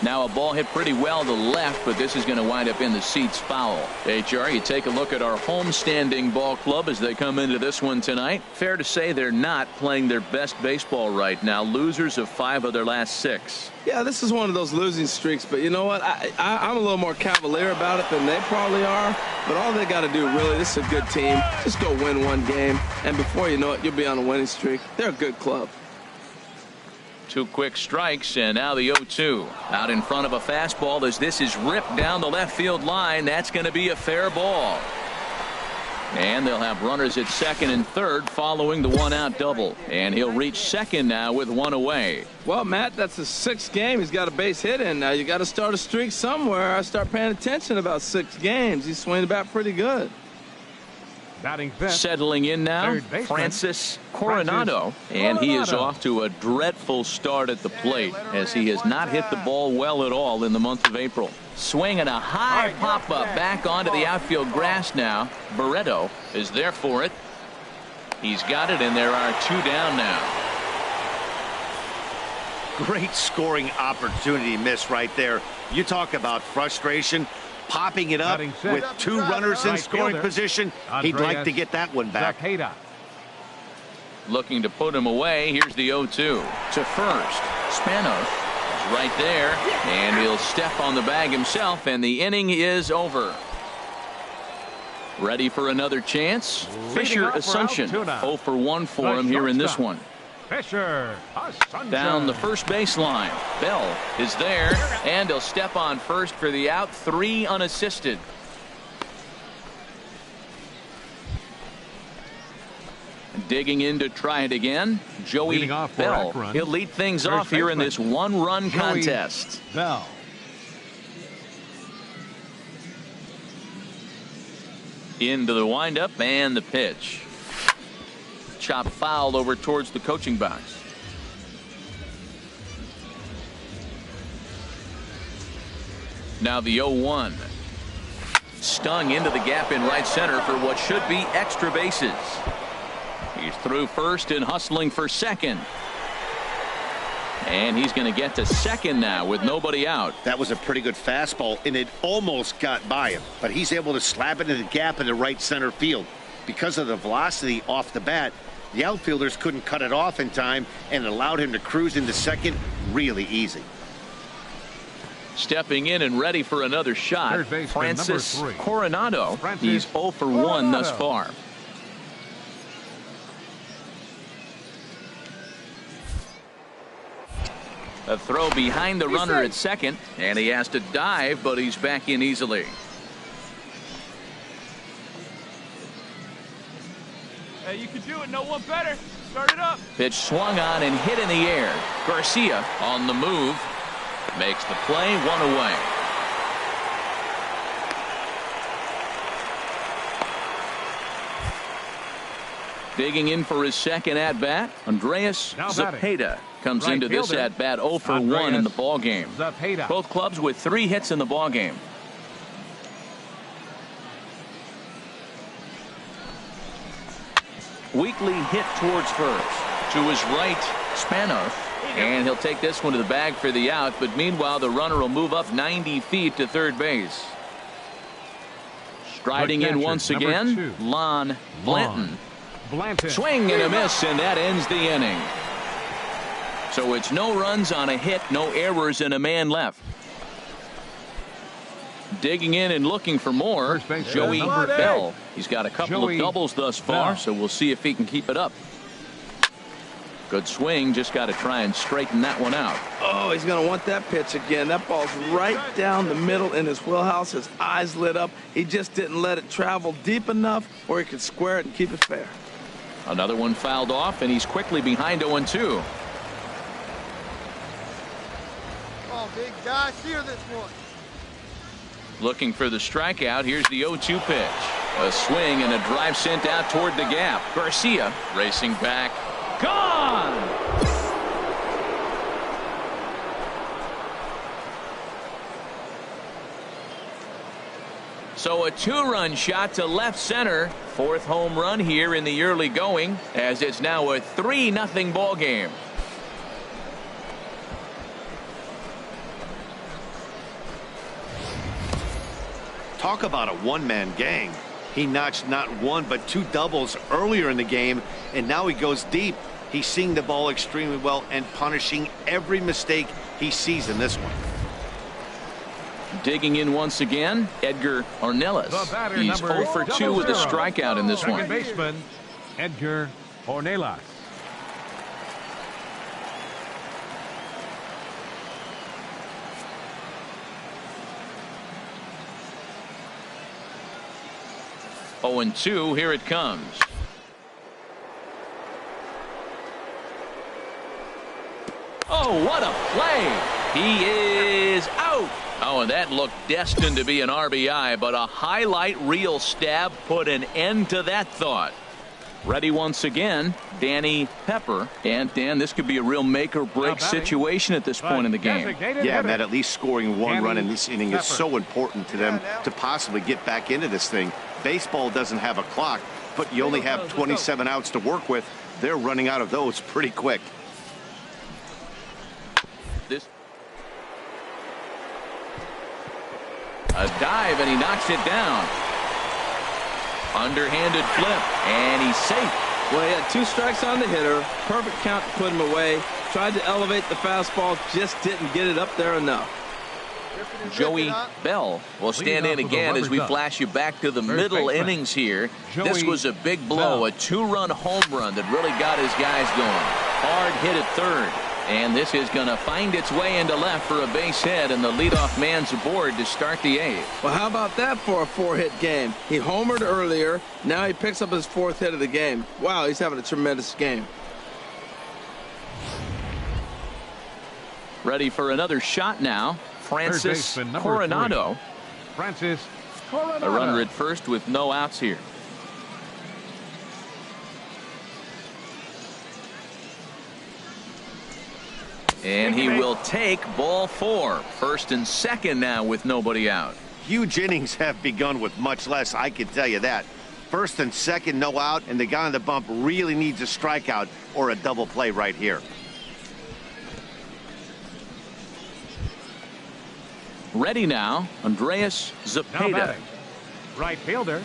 Now a ball hit pretty well to left, but this is going to wind up in the seats foul. HR, you take a look at our home-standing ball club as they come into this one tonight. Fair to say they're not playing their best baseball right now. Losers of 5 of their last 6. Yeah, this is one of those losing streaks, but you know what? I'm a little more cavalier about it than they probably are, but all they got to do, really, this is a good team. Just go win one game, and before you know it, you'll be on a winning streak. They're a good club. 2 quick strikes, and now the 0-2. Out in front of a fastball as this is ripped down the left field line. That's going to be a fair ball. And they'll have runners at second and third following the 1-out double. And he'll reach second now with 1 away. Well, Matt, that's his 6th game. He's got a base hit in. Now you got to start a streak somewhere. I start paying attention about 6 games. He's swinging the bat pretty good. Settling in now, Francis Coronado, and he is off to a dreadful start at the plate as he has not hit the ball well at all in the month of April. Swinging a high pop-up back onto the outfield grass now. Barreto is there for it. He's got it, and there are 2 down now. Great scoring opportunity miss right there. You talk about frustration. Popping it up with 2 runners in scoring position. He'd like to get that one back. Looking to put him away. Here's the 0-2 to first. Spanos is right there, and he'll step on the bag himself, and the inning is over. Ready for another chance? Fisher Asuncion, 0 for 1 for him here in this one. Fisher down the first baseline. Belle is there, and he'll step on first for the out. 3 unassisted. Digging in to try it again. Joey Belle. He'll lead things off here in this 1-run contest. Belle. Into the windup and the pitch. Chop foul over towards the coaching box. Now the 0-1. Stung into the gap in right center for what should be extra bases. He's through first and hustling for second. And he's going to get to second now with nobody out. That was a pretty good fastball, and it almost got by him. But he's able to slap it in the gap in the right center field. Because of the velocity off the bat, the outfielders couldn't cut it off in time, and it allowed him to cruise into second really easy. Stepping in and ready for another shot, Francis Coronado. He's 0 for 1 thus far. A throw behind the runner at second, and he has to dive, but he's back in easily. Hey, you can do it. No one better. Start it up. Pitch swung on and hit in the air. Garcia on the move. Makes the play, 1 away. Digging in for his second at bat, Andreas Zepeda comes into this at bat 0 for 1 in the ball game. Both clubs with 3 hits in the ball game. Weekly hit towards first. To his right, Spano. And he'll take this one to the bag for the out. But meanwhile, the runner will move up 90 feet to third base. Striding in once again, Lon Blanton. Swing and a miss, and that ends the inning. So it's no runs on a hit, no errors, and a man left. Digging in and looking for more, Joey Belle. He's got a couple of doubles thus far, so we'll see if he can keep it up. Good swing, just got to try and straighten that one out. Oh, he's going to want that pitch again. That ball's right down the middle in his wheelhouse. His eyes lit up. He just didn't let it travel deep enough where he could square it and keep it fair. Another one fouled off, and he's quickly behind 0-2. Oh, big guy, steer this one. Looking for the strikeout. Here's the 0-2 pitch. A swing and a drive sent out toward the gap. Garcia racing back. Gone! So a 2-run shot to left center. 4th home run here in the early going, as it's now a 3-0 ball game. Talk about a one-man gang. He notched not 1 but 2 doubles earlier in the game, and now he goes deep. He's seeing the ball extremely well and punishing every mistake he sees in this one. Digging in once again, Edgar Ornelas. He's 0 for 2 with a strikeout in this one. Second baseman, Edgar Ornelas. Oh, and 2, here it comes. Oh, what a play. He is out. Oh, and that looked destined to be an RBI, but a highlight reel stab put an end to that thought. Ready once again, Danny Pepper. And Dan, this could be a real make or break situation at this point in the game. Yeah, Matt, at least scoring 1 run in this inning is so important to them to possibly get back into this thing. Baseball doesn't have a clock, but you only have 27 outs to work with. They're running out of those pretty quick. A dive, and he knocks it down. Underhanded flip, and he's safe. Well, he had 2 strikes on the hitter. Perfect count to put him away. Tried to elevate the fastball, just didn't get it up there enough. Joey Belle will stand in again as we flash you back to the middle innings here. This was a big blow, a 2-run home run that really got his guys going. Hard hit at third. And this is going to find its way into left for a base hit, and the leadoff man's aboard to start the 8th. Well, how about that for a 4-hit game? He homered earlier. Now he picks up his 4th hit of the game. Wow, he's having a tremendous game. Ready for another shot now. Francis Coronado. A runner at first with no outs here. And he will take ball 4. First and second now with nobody out. Huge innings have begun with much less, I can tell you that. First and second, no out, and the guy on the bump really needs a strikeout or a double play right here. Ready now, Andreas Now Zepeda. batting, right fielder,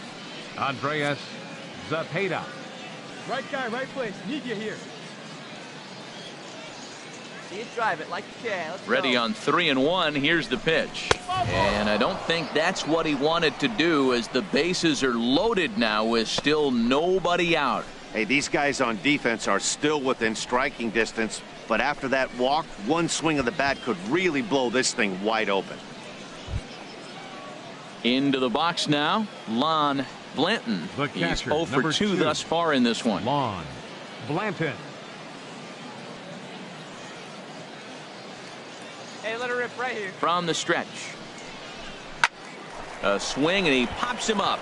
Andreas Zepeda. Right guy, right place. Need you here. See you drive it like you can. Let's Ready go. on 3-1. Here's the pitch. And I don't think that's what he wanted to do, as the bases are loaded now with still nobody out. Hey, these guys on defense are still within striking distance, but after that walk, one swing of the bat could really blow this thing wide open. Into the box now, Lon Blanton. The He's catcher, 0 for number 2 2. thus far in this one. Lon Blanton. Hey, let her rip right here. From the stretch. A swing, and he pops him up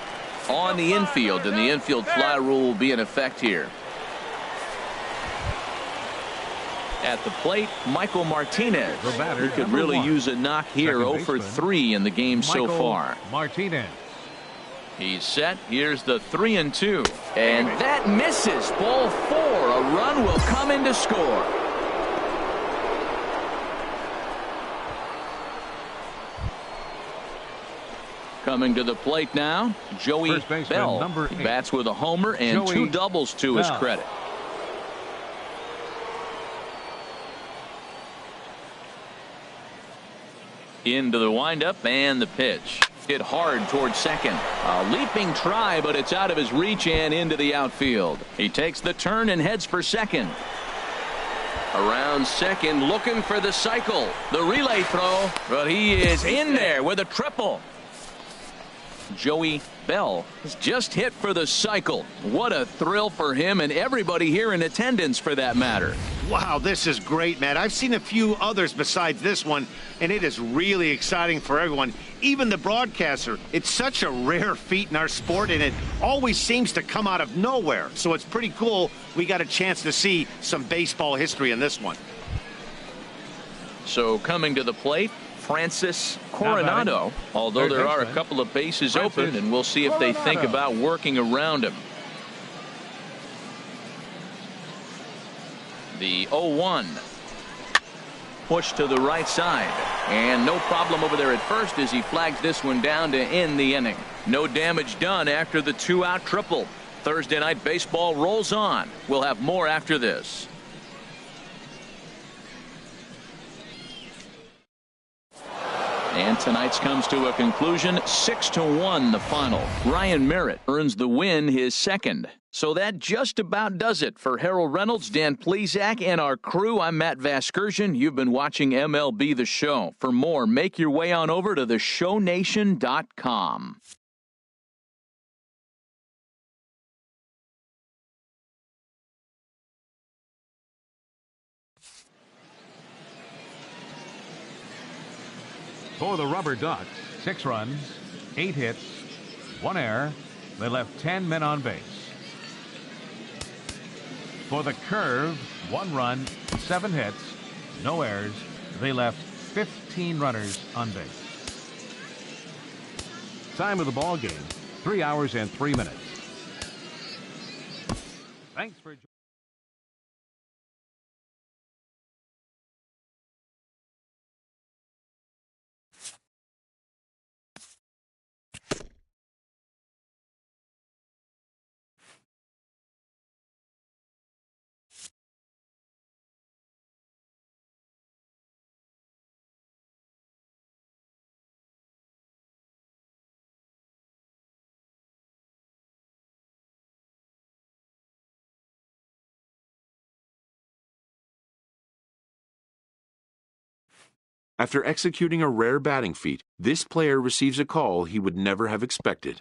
on the infield, and the infield fly rule will be in effect here. At the plate, Michael Martinez. The batter, He could number really 1. use a knock here. Second 0 for baseman, 3 in the game so Michael far. Martinez. He's set. Here's the 3-2. And that misses. Ball 4. A run will come in to score. Coming to the plate now, Joey First baseman, Belle. number He 8. bats with a homer and Joey 2 doubles to his Belle. credit. Into the windup and the pitch. Hit hard towards second. A leaping try, but it's out of his reach and into the outfield. He takes the turn and heads for second. Around second, looking for the cycle. The relay throw, but he is in there with a triple. Joey Belle has just hit for the cycle. What a thrill for him and everybody here in attendance, for that matter. Wow, this is great, Matt. I've seen a few others besides this one, and it is really exciting for everyone, even the broadcaster. It's such a rare feat in our sport, and it always seems to come out of nowhere. So it's pretty cool we got a chance to see some baseball history in this one. So coming to the plate, Francis Coronado, although Third there are a baseman, couple of bases Francis open, and we'll see if they think Coronado. about working around him. The 0-1. Push to the right side, and no problem over there at first as he flags this one down to end the inning. No damage done after the 2-out triple. Thursday Night Baseball rolls on. We'll have more after this. And tonight's comes to a conclusion, 6-1 the final. Ryan Merritt earns the win, his second. So that just about does it for Harold Reynolds, Dan Plesac, and our crew. I'm Matt Vasgersian. You've been watching MLB The Show. For more, make your way on over to theshownation.com. For the Rubber Ducks, 6 runs, 8 hits, 1 error. They left 10 men on base. For the Curve, 1 run, 7 hits, no errors. They left 15 runners on base. Time of the ball game, 3 hours and 3 minutes. Thanks for joining. After executing a rare batting feat, this player receives a call he would never have expected.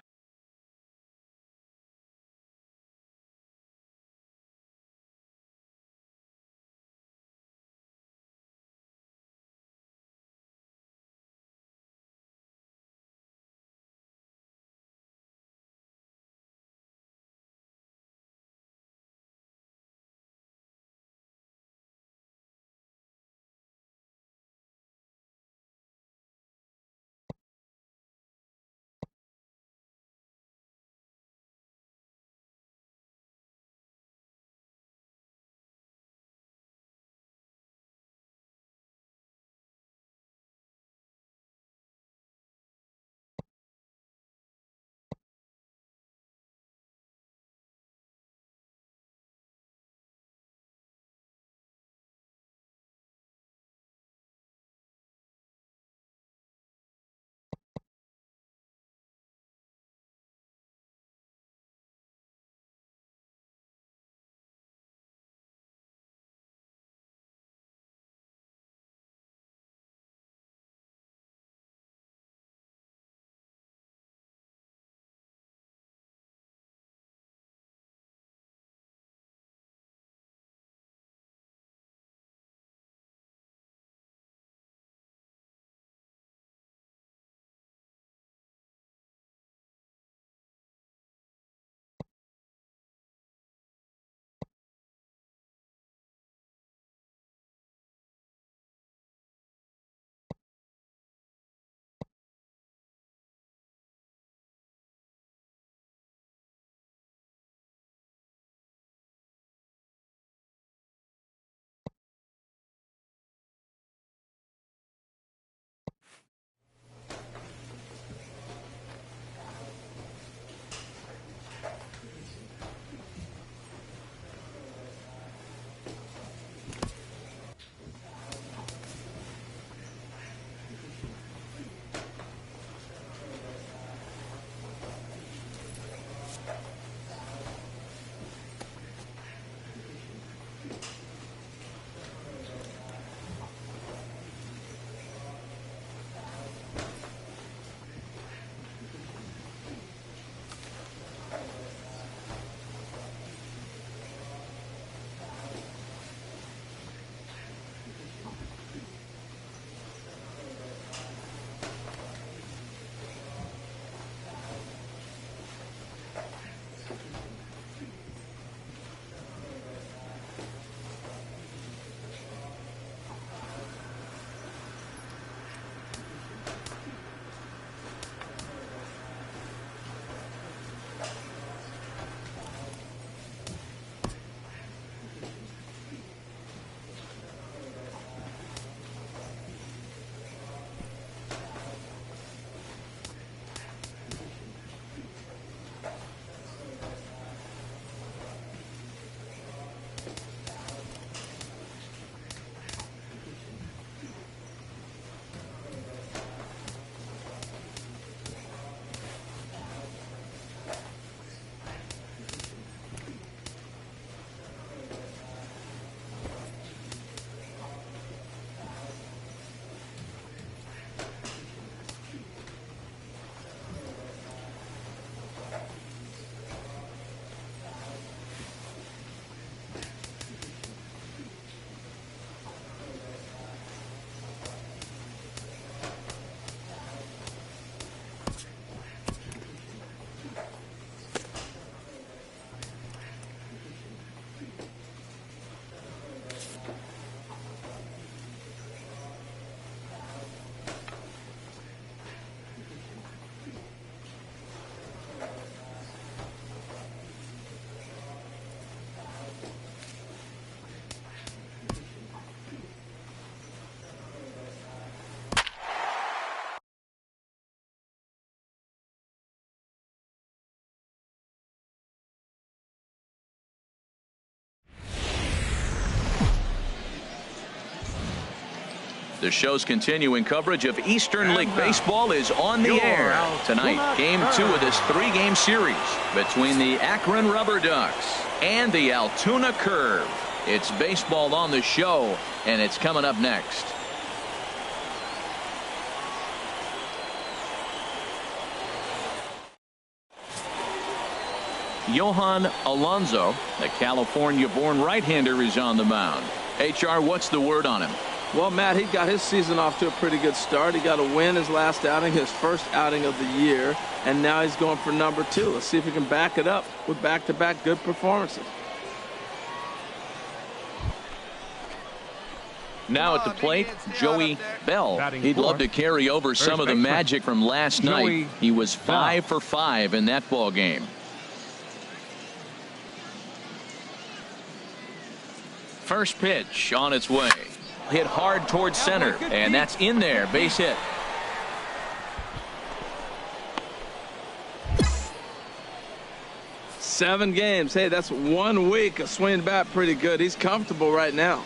The show's continuing coverage of Eastern League Baseball is on the air. Tonight, Game 2 of this 3-game series between the Akron Rubber Ducks and the Altoona Curve. It's baseball on the show, and it's coming up next. Johan Alonso, the California-born right-hander, is on the mound. HR, what's the word on him? Well, Matt, he got his season off to a pretty good start. He got a win his last outing, his first outing of the year, and now he's going for number 2. Let's see if he can back it up with back-to-back good performances. Now at the plate, Joey Belle. He'd love to carry over some of the magic from last night. He was 5 for 5 in that ball game. First pitch on its way. Hit hard towards center, and that's in there. Base hit. Seven games. Hey, that's 1 week of swinging bat pretty good. He's comfortable right now.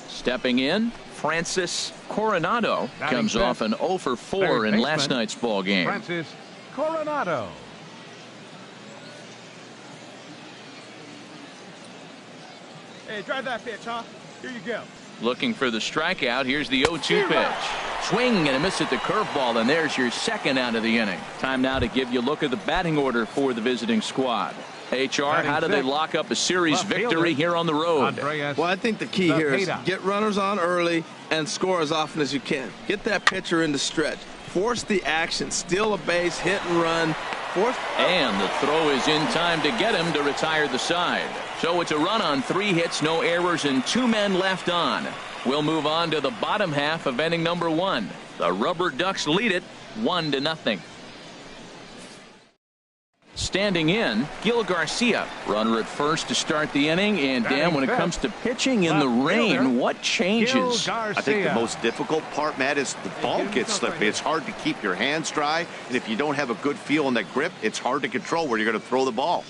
Stepping in, Francis Coronado comes off an 0 for 4 in last night's ball game. Francis Coronado. Hey, drive that pitch, huh? Here you go. Looking for the strikeout. Here's the 0-2 pitch. Swing and a miss at the curveball, and there's your second out of the inning. Time now to give you a look at the batting order for the visiting squad. HR, how do they lock up a series victory here on the road? Well, I think the key here is get runners on early and score as often as you can. Get that pitcher in the stretch. Force the action. Steal a base, hit and run. And the throw is in time to get him to retire the side. So it's a run on 3 hits, no errors, and 2 men left on. We'll move on to the bottom half of inning number 1. The Rubber Ducks lead it 1-0. Standing in, Gil Garcia, runner at first to start the inning. And Dan, when it comes to pitching in the rain, what changes? I think the most difficult part, Matt, is the ball gets slippery. It's hard to keep your hands dry, and if you don't have a good feel on that grip, it's hard to control where you're going to throw the ball.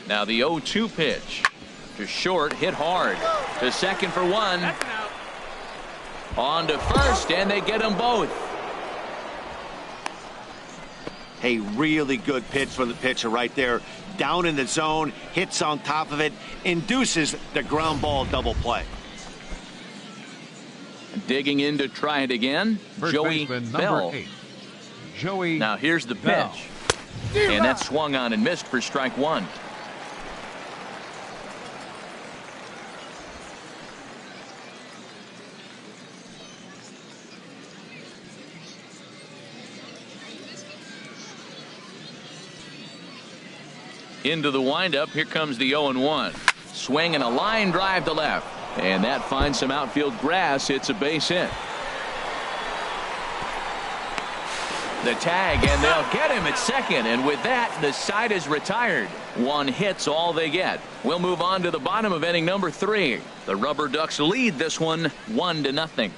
Now the 0-2 pitch to short, hit hard to second for 1. On to first, and they get them both. A really good pitch from the pitcher right there. Down in the zone, hits on top of it, induces the ground ball double play. Digging in to try it again, Joey Belle. Now here's the pitch. And that swung on and missed for strike 1. Into the windup. Here comes the 0-1. Swing and a line drive to left. And that finds some outfield grass. It's a base hit. The tag, and they'll get him at second. And with that, the side is retired. 1 hit's all they get. We'll move on to the bottom of inning number 3. The Rubber Ducks lead this one 1-0.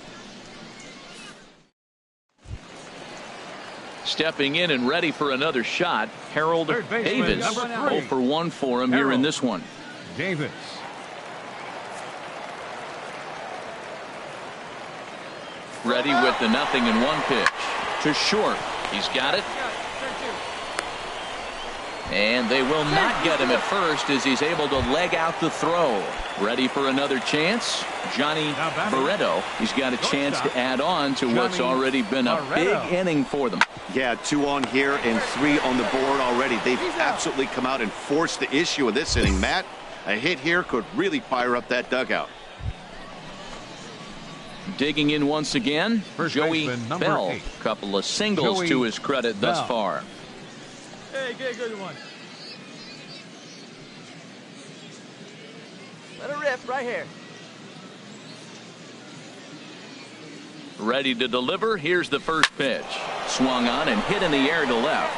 Stepping in and ready for another shot, Harold Davis. 0 for 1 for him here in this one. Davis. Ready with the 0-1 pitch. To short. He's got it. And they will not get him at first as he's able to leg out the throw. Ready for another chance. Johnny Barreto. He's got a chance to add on to what's already been a big inning for them. Yeah, 2 on here and 3 on the board already. They've absolutely come out and forced the issue of this inning. Matt, a hit here could really fire up that dugout. Digging in once again, Joey Belle. 8. Couple of singles to his credit thus far. Hey, get a good one. Let it rip right here. Ready to deliver. Here's the first pitch. Swung on and hit in the air to left.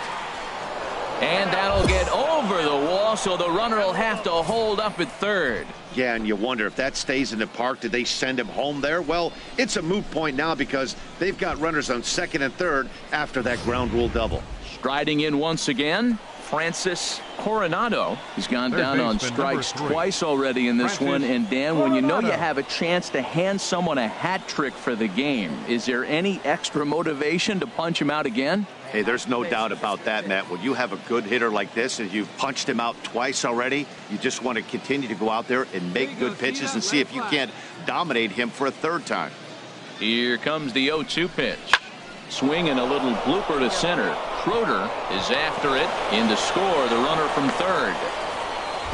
And that'll get over the wall, so the runner will have to hold up at third. Yeah, and you wonder if that stays in the park, did they send him home there? Well, it's a moot point now because they've got runners on second and third after that ground rule double. Striding in once again, Francis Coronado. He's gone down on strikes twice already in this one. And Dan, when you know you have a chance to hand someone a hat trick for the game, is there any extra motivation to punch him out again? Hey, there's no doubt about that, Matt. When you have a good hitter like this and you've punched him out twice already, you just want to continue to go out there and make good pitches and see if you can't dominate him for a third time. Here comes the 0-2 pitch. Swing and a little blooper to center. Schroeder is after it. In to score, the runner from third.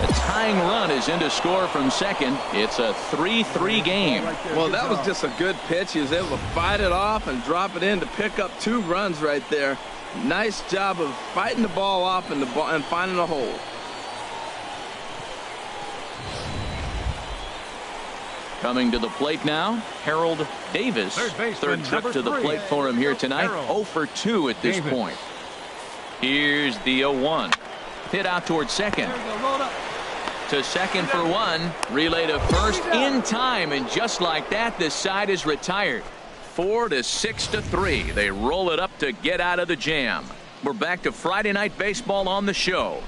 The tying run is in to score from second. It's a 3-3 game. Well, that was just a good pitch. He was able to fight it off and drop it in to pick up 2 runs right there. Nice job of fighting the ball off and finding a hole. Coming to the plate now, Harold Davis. Third trip to the plate for him here tonight. 0 for 2 at this point. Here's the 0-1. Hit out towards second. To second for 1. Relay to first in time. And just like that, this side is retired. 4-6-3. They roll it up to get out of the jam. We're back to Friday Night Baseball on the show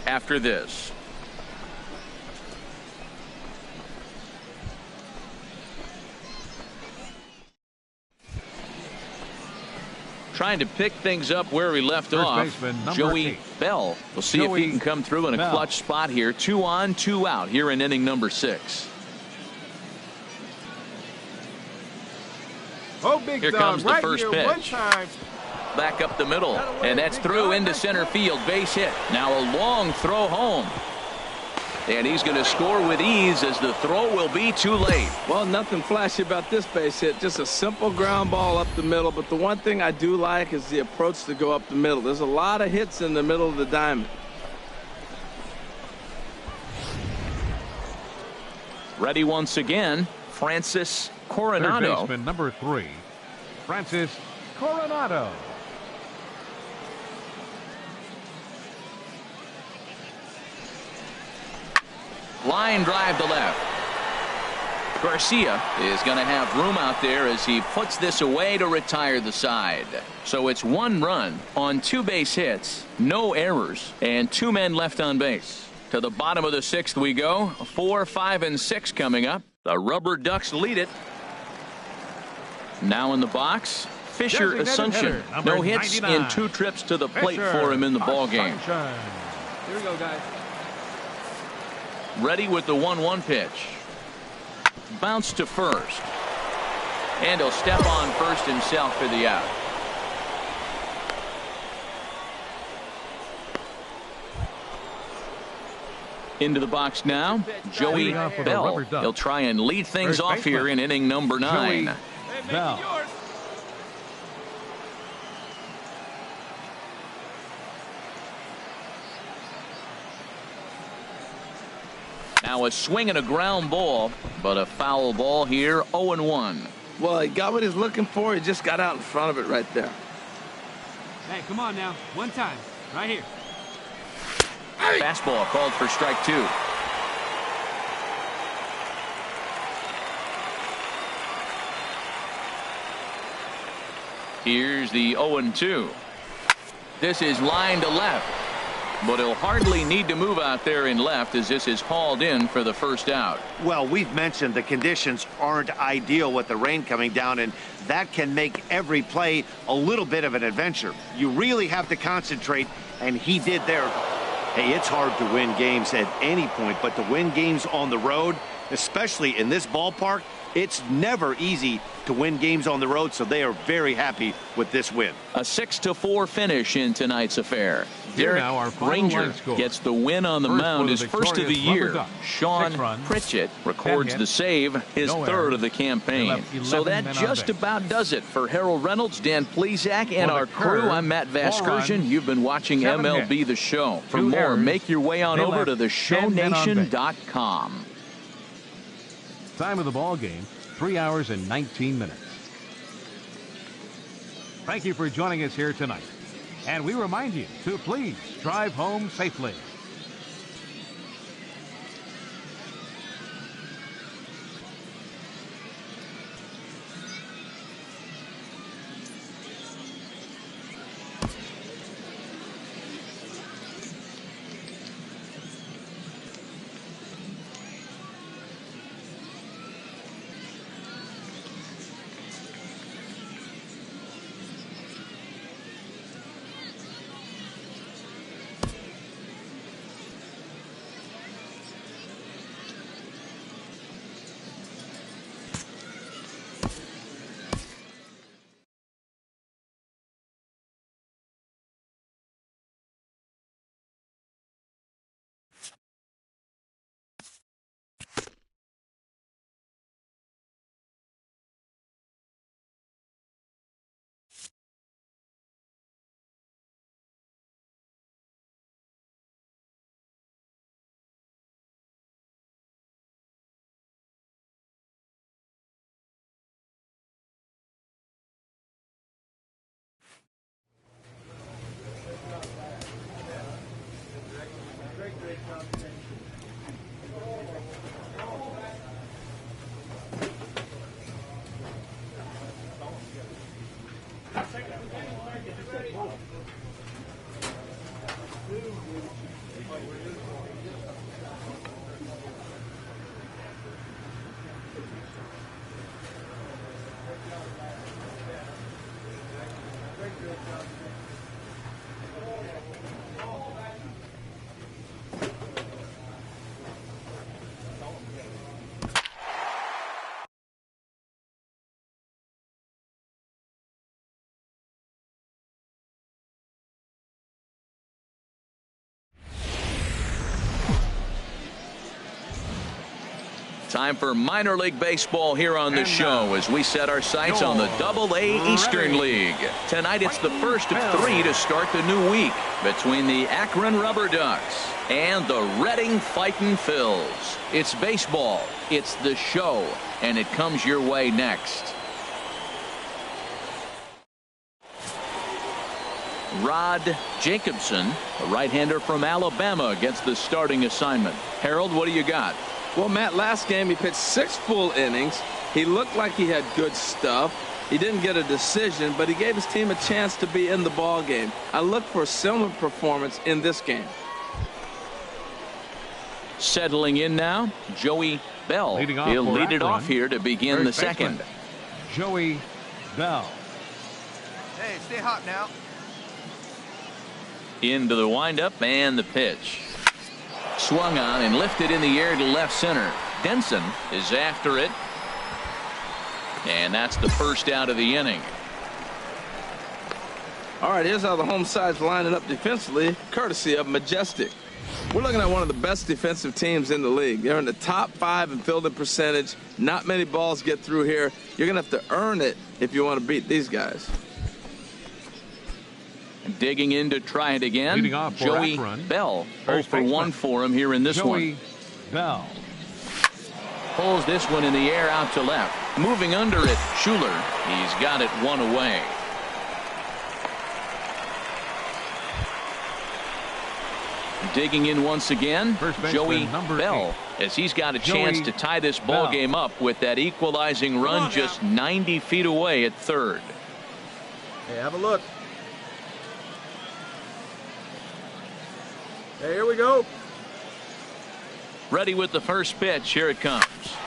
after this. Trying to pick things up where we left off. Joey Belle. We'll see if he can come through in a clutch spot here. 2 on, 2 out here in inning number 6. Oh, big here comes the first pitch. Back up the middle, and that's through into center field. Base hit. Now a long throw home. And he's going to score with ease as the throw will be too late. Well, nothing flashy about this base hit. Just a simple ground ball up the middle. But the one thing I do like is the approach to go up the middle. There's a lot of hits in the middle of the diamond. Ready once again, Francis Coronado. Third baseman number 3, Francis Coronado. Line drive to left. Garcia is going to have room out there as he puts this away to retire the side. So it's 1 run on 2 base hits, no errors, and 2 men left on base. To the bottom of the 6th we go. 4, 5, and 6 coming up. The Rubber Ducks lead it. Now in the box, Fisher Asuncion. No hits in 2 trips to the plate for him in the ball game. Here we go, guys. Ready with the 1-1 pitch. Bounce to first. And he'll step on first himself for the out. Into the box now, Joey Belle. He'll try and lead things off here in inning number 9. Belle. Now a swing and a ground ball, but a foul ball here, 0-1. Well, he got what he's looking for. He just got out in front of it right there. Hey, come on now. One time. Right here. Fastball called for strike 2. Here's the 0-2. This is line to left. But he'll hardly need to move out there in left as this is hauled in for the first out. Well, we've mentioned the conditions aren't ideal with the rain coming down, and that can make every play a little bit of an adventure. You really have to concentrate, and he did there. Hey, it's hard to win games at any point, but to win games on the road, especially in this ballpark, it's never easy to win games on the road, so they are very happy with this win. A 6-4 finish in tonight's affair. Derek Granger gets the win on the mound, his first of the year. Sean Pritchett records the save, his third of the campaign. So that just about does it for Harold Reynolds, Dan Plesac, and our crew. I'm Matt Vasgersian. You've been watching MLB The Show. For more, make your way on over to theshownation.com. Time of the ball game, 3 hours and 19 minutes. Thank you for joining us here tonight. And we remind you to please drive home safely. Time for minor league baseball here on the show as we set our sights on the Double-A Eastern League. Tonight it's the first of 3 to start the new week between the Akron Rubber Ducks and the Reading Fightin' Phils. It's baseball, it's the show, and it comes your way next. Rod Jacobson, a right-hander from Alabama, gets the starting assignment. Harold, what do you got? Well, Matt, last game he pitched 6 full innings. He looked like he had good stuff. He didn't get a decision, but he gave his team a chance to be in the ball game. I look for a similar performance in this game. Settling in now, Joey Belle. He'll lead it off here to begin the second. Joey Belle. Hey, stay hot now. Into the windup and the pitch. Swung on and lifted in the air to left center. Denson is after it. And that's the first out of the inning. All right, here's how the home side's lining up defensively, courtesy of Majestic. We're looking at one of the best defensive teams in the league. They're in the top 5 in fielding percentage. Not many balls get through here. You're going to have to earn it if you want to beat these guys. Digging in to try it again, Joey Belle. 0 for 1 for him here in this one. Belle pulls this one in the air out to left. Moving under it, Schuler. He's got it 1 away. Digging in once again, Joey Belle, as he's got a chance to tie this ball game up with that equalizing run just 90 feet away at third. Hey, have a look. Hey, here we go. Ready with the first pitch. Here it comes.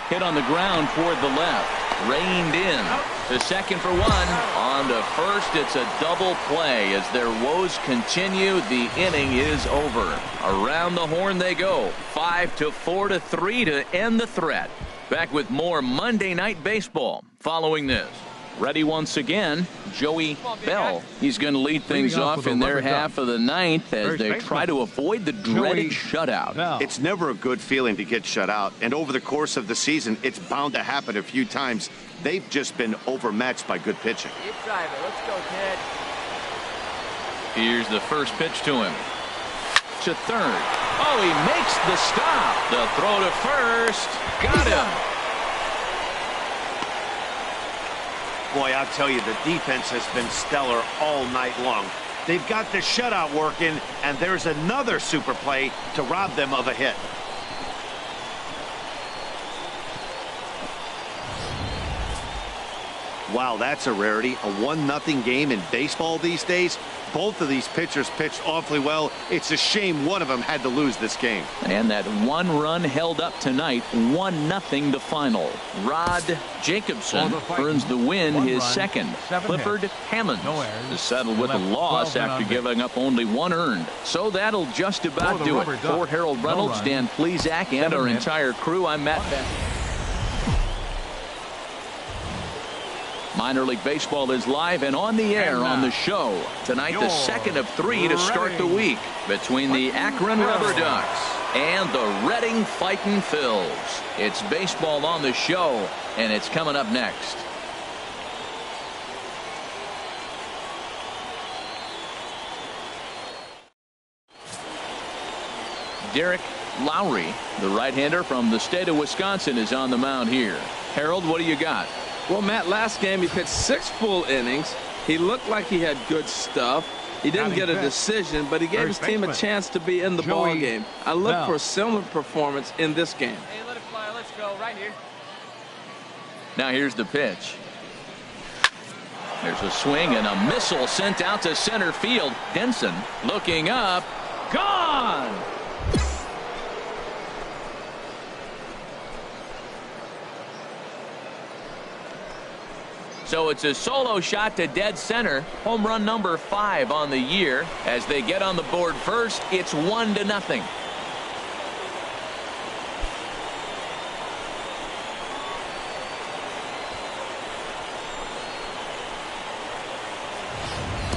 Hit on the ground toward the left. Reined in. To second for 1. On to first. It's a double play as their woes continue. The inning is over. Around the horn they go. 5-4-3 to end the threat. Back with more Monday Night Baseball following this. Ready once again, Joey Belle. He's going to lead things off in their half of the 9th as they try to avoid the dreaded shutout. It's never a good feeling to get shut out, and over the course of the season, it's bound to happen a few times. They've just been overmatched by good pitching. Keep driving. Let's go, Ted. Here's the first pitch to him. To third. Oh, he makes the stop. The throw to first. Got him. Boy, I'll tell you, the defense has been stellar all night long. They've got the shutout working, and there's another super play to rob them of a hit. Wow, that's a rarity. A 1-0 game in baseball these days. Both of these pitchers pitched awfully well. It's a shame one of them had to lose this game. And that one run held up tonight. 1-0 the final. Rod Jacobson earns the win, his second. Clifford Hammonds is settled with a loss after giving up only one earned. So that'll just about do it. For Harold Reynolds, Dan Plesac, and our entire crew, I'm Matt Belle. Minor League Baseball is live and on the air on the show. Tonight, the second of 3 to start the week between the Akron Rubber Ducks and the Reading Fightin' Phils. It's baseball on the show, and it's coming up next. Derek Lowry, the right-hander from the state of Wisconsin, is on the mound here. Harold, what do you got? Well, Matt, last game he pitched 6 full innings. He looked like he had good stuff. He didn't get a decision, but he gave his team a chance to be in the ball game. I look for a similar performance in this game. Hey, let it fly. Let's go right here. Now here's the pitch. There's a swing and a missile sent out to center field. Denson looking up. Gone! So it's a solo shot to dead center. Home run number 5 on the year. As they get on the board first, it's 1-0.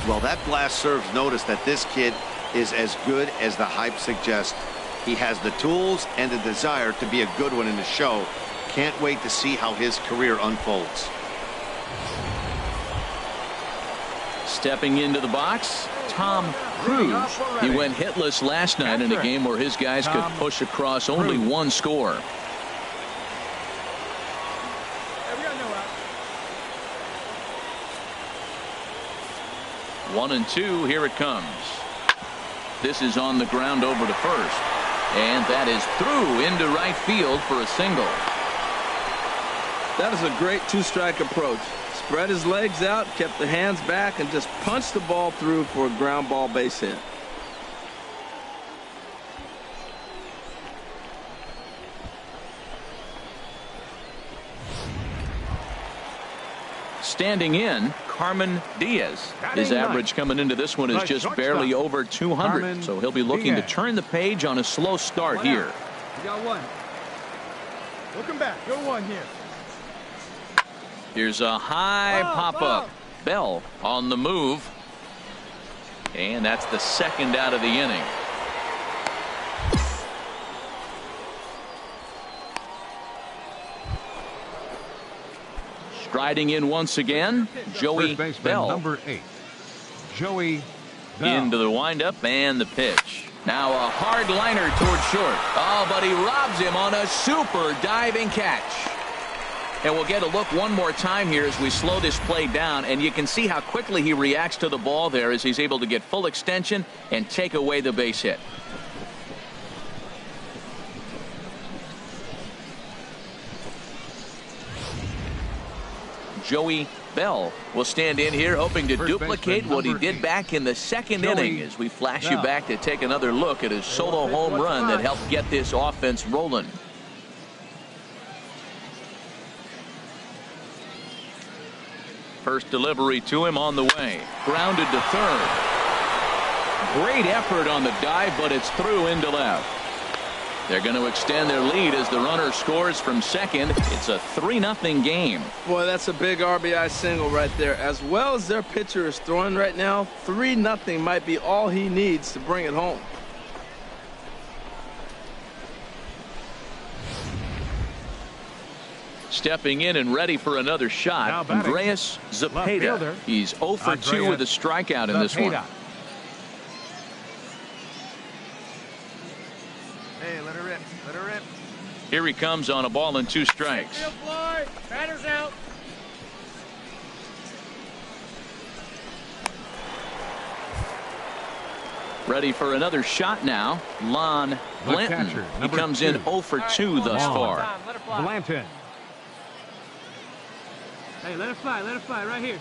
Well, that blast serves notice that this kid is as good as the hype suggests. He has the tools and the desire to be a good one in the show. Can't wait to see how his career unfolds. Stepping into the box, Tom Cruise. He went hitless last night in a game where his guys could push across only one score. One and two, here it comes. This is on the ground over to first. And that is through into right field for a single. That is a great 2-strike approach. Spread his legs out, kept the hands back, and just punched the ball through for a ground ball base hit. Standing in, Carmen Diaz. His average coming into this one is just barely over 200. So he'll be looking to turn the page on a slow start here. You got one. Welcome back. Go one here. Here's a high pop-up. Belle on the move. And that's the second out of the inning. Striding in once again, Joey Belle. Number 8, Joey Belle. Into the windup and the pitch. Now a hard liner toward short. Oh, but he robs him on a super diving catch. And we'll get a look one more time here as we slow this play down, and you can see how quickly he reacts to the ball there as he's able to get full extension and take away the base hit. Joey Belle will stand in here hoping to duplicate what he did back in the second inning as we flash you back to take another look at his solo home run that helped get this offense rolling. First delivery to him on the way. Grounded to third. Great effort on the dive, but it's through into left. They're going to extend their lead as the runner scores from second. It's a 3-0 game. Boy, that's a big RBI single right there. As well as their pitcher is throwing right now, 3-0 might be all he needs to bring it home. Stepping in and ready for another shot, Andreas Zepeda. He's 0 for 2 with a strikeout in this one. Hey, let her rip. Let her rip. Here he comes on a ball and 2 strikes. Batter's out. Ready for another shot now. Lon Blanton. He comes in 0 for 2 thus far. Blanton. Hey, let it fly right here.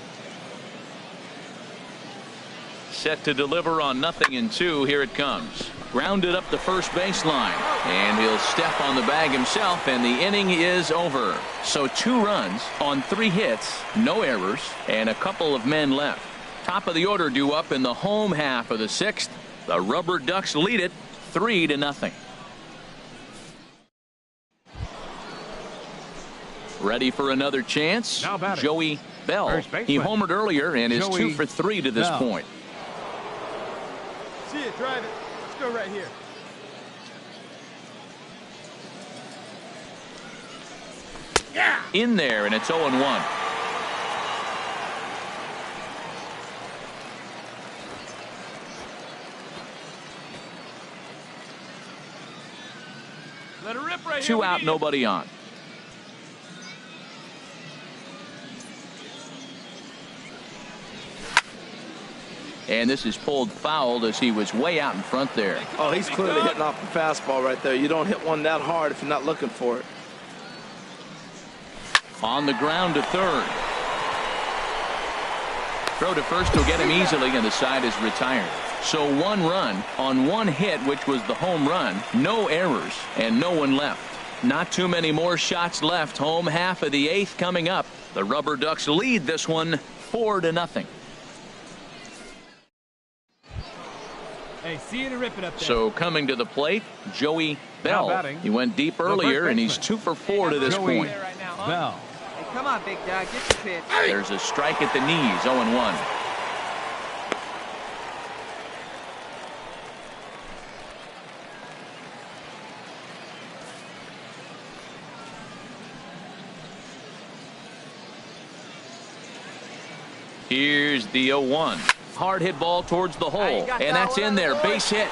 Set to deliver on 0-2. Here it comes. Grounded up the first baseline, and he'll step on the bag himself, and the inning is over. So 2 runs on 3 hits, no errors, and a couple of men left. Top of the order due up in the home half of the 6th. The Rubber Ducks lead it 3-0. Ready for another chance. Joey Belle. He homered earlier and is 2 for 3 to this point. See it, drive it. Let's go right here. In there, and it's 0-1. Let it rip right here. 2 out, nobody on. And this is pulled fouled as he was way out in front there. Oh, he's clearly hitting off the fastball right there. You don't hit one that hard if you're not looking for it. On the ground to third. Throw to first will get him easily, and the side is retired. So 1 run on 1 hit, which was the home run. No errors and no one left. Not too many more shots left. Home half of the 8th coming up. The Rubber Ducks lead this one 4-0. Hey, see you to rip it up there. So coming to the plate, Joey Belle. He went deep earlier, and he's 2 for 4 to this point. Right now, huh? Belle. Hey, come on, big dog. Get the pitch. There's a strike at the knees, 0-1. Here's the 0-1. Hard hit ball towards the hole, and that's in there. Base hit.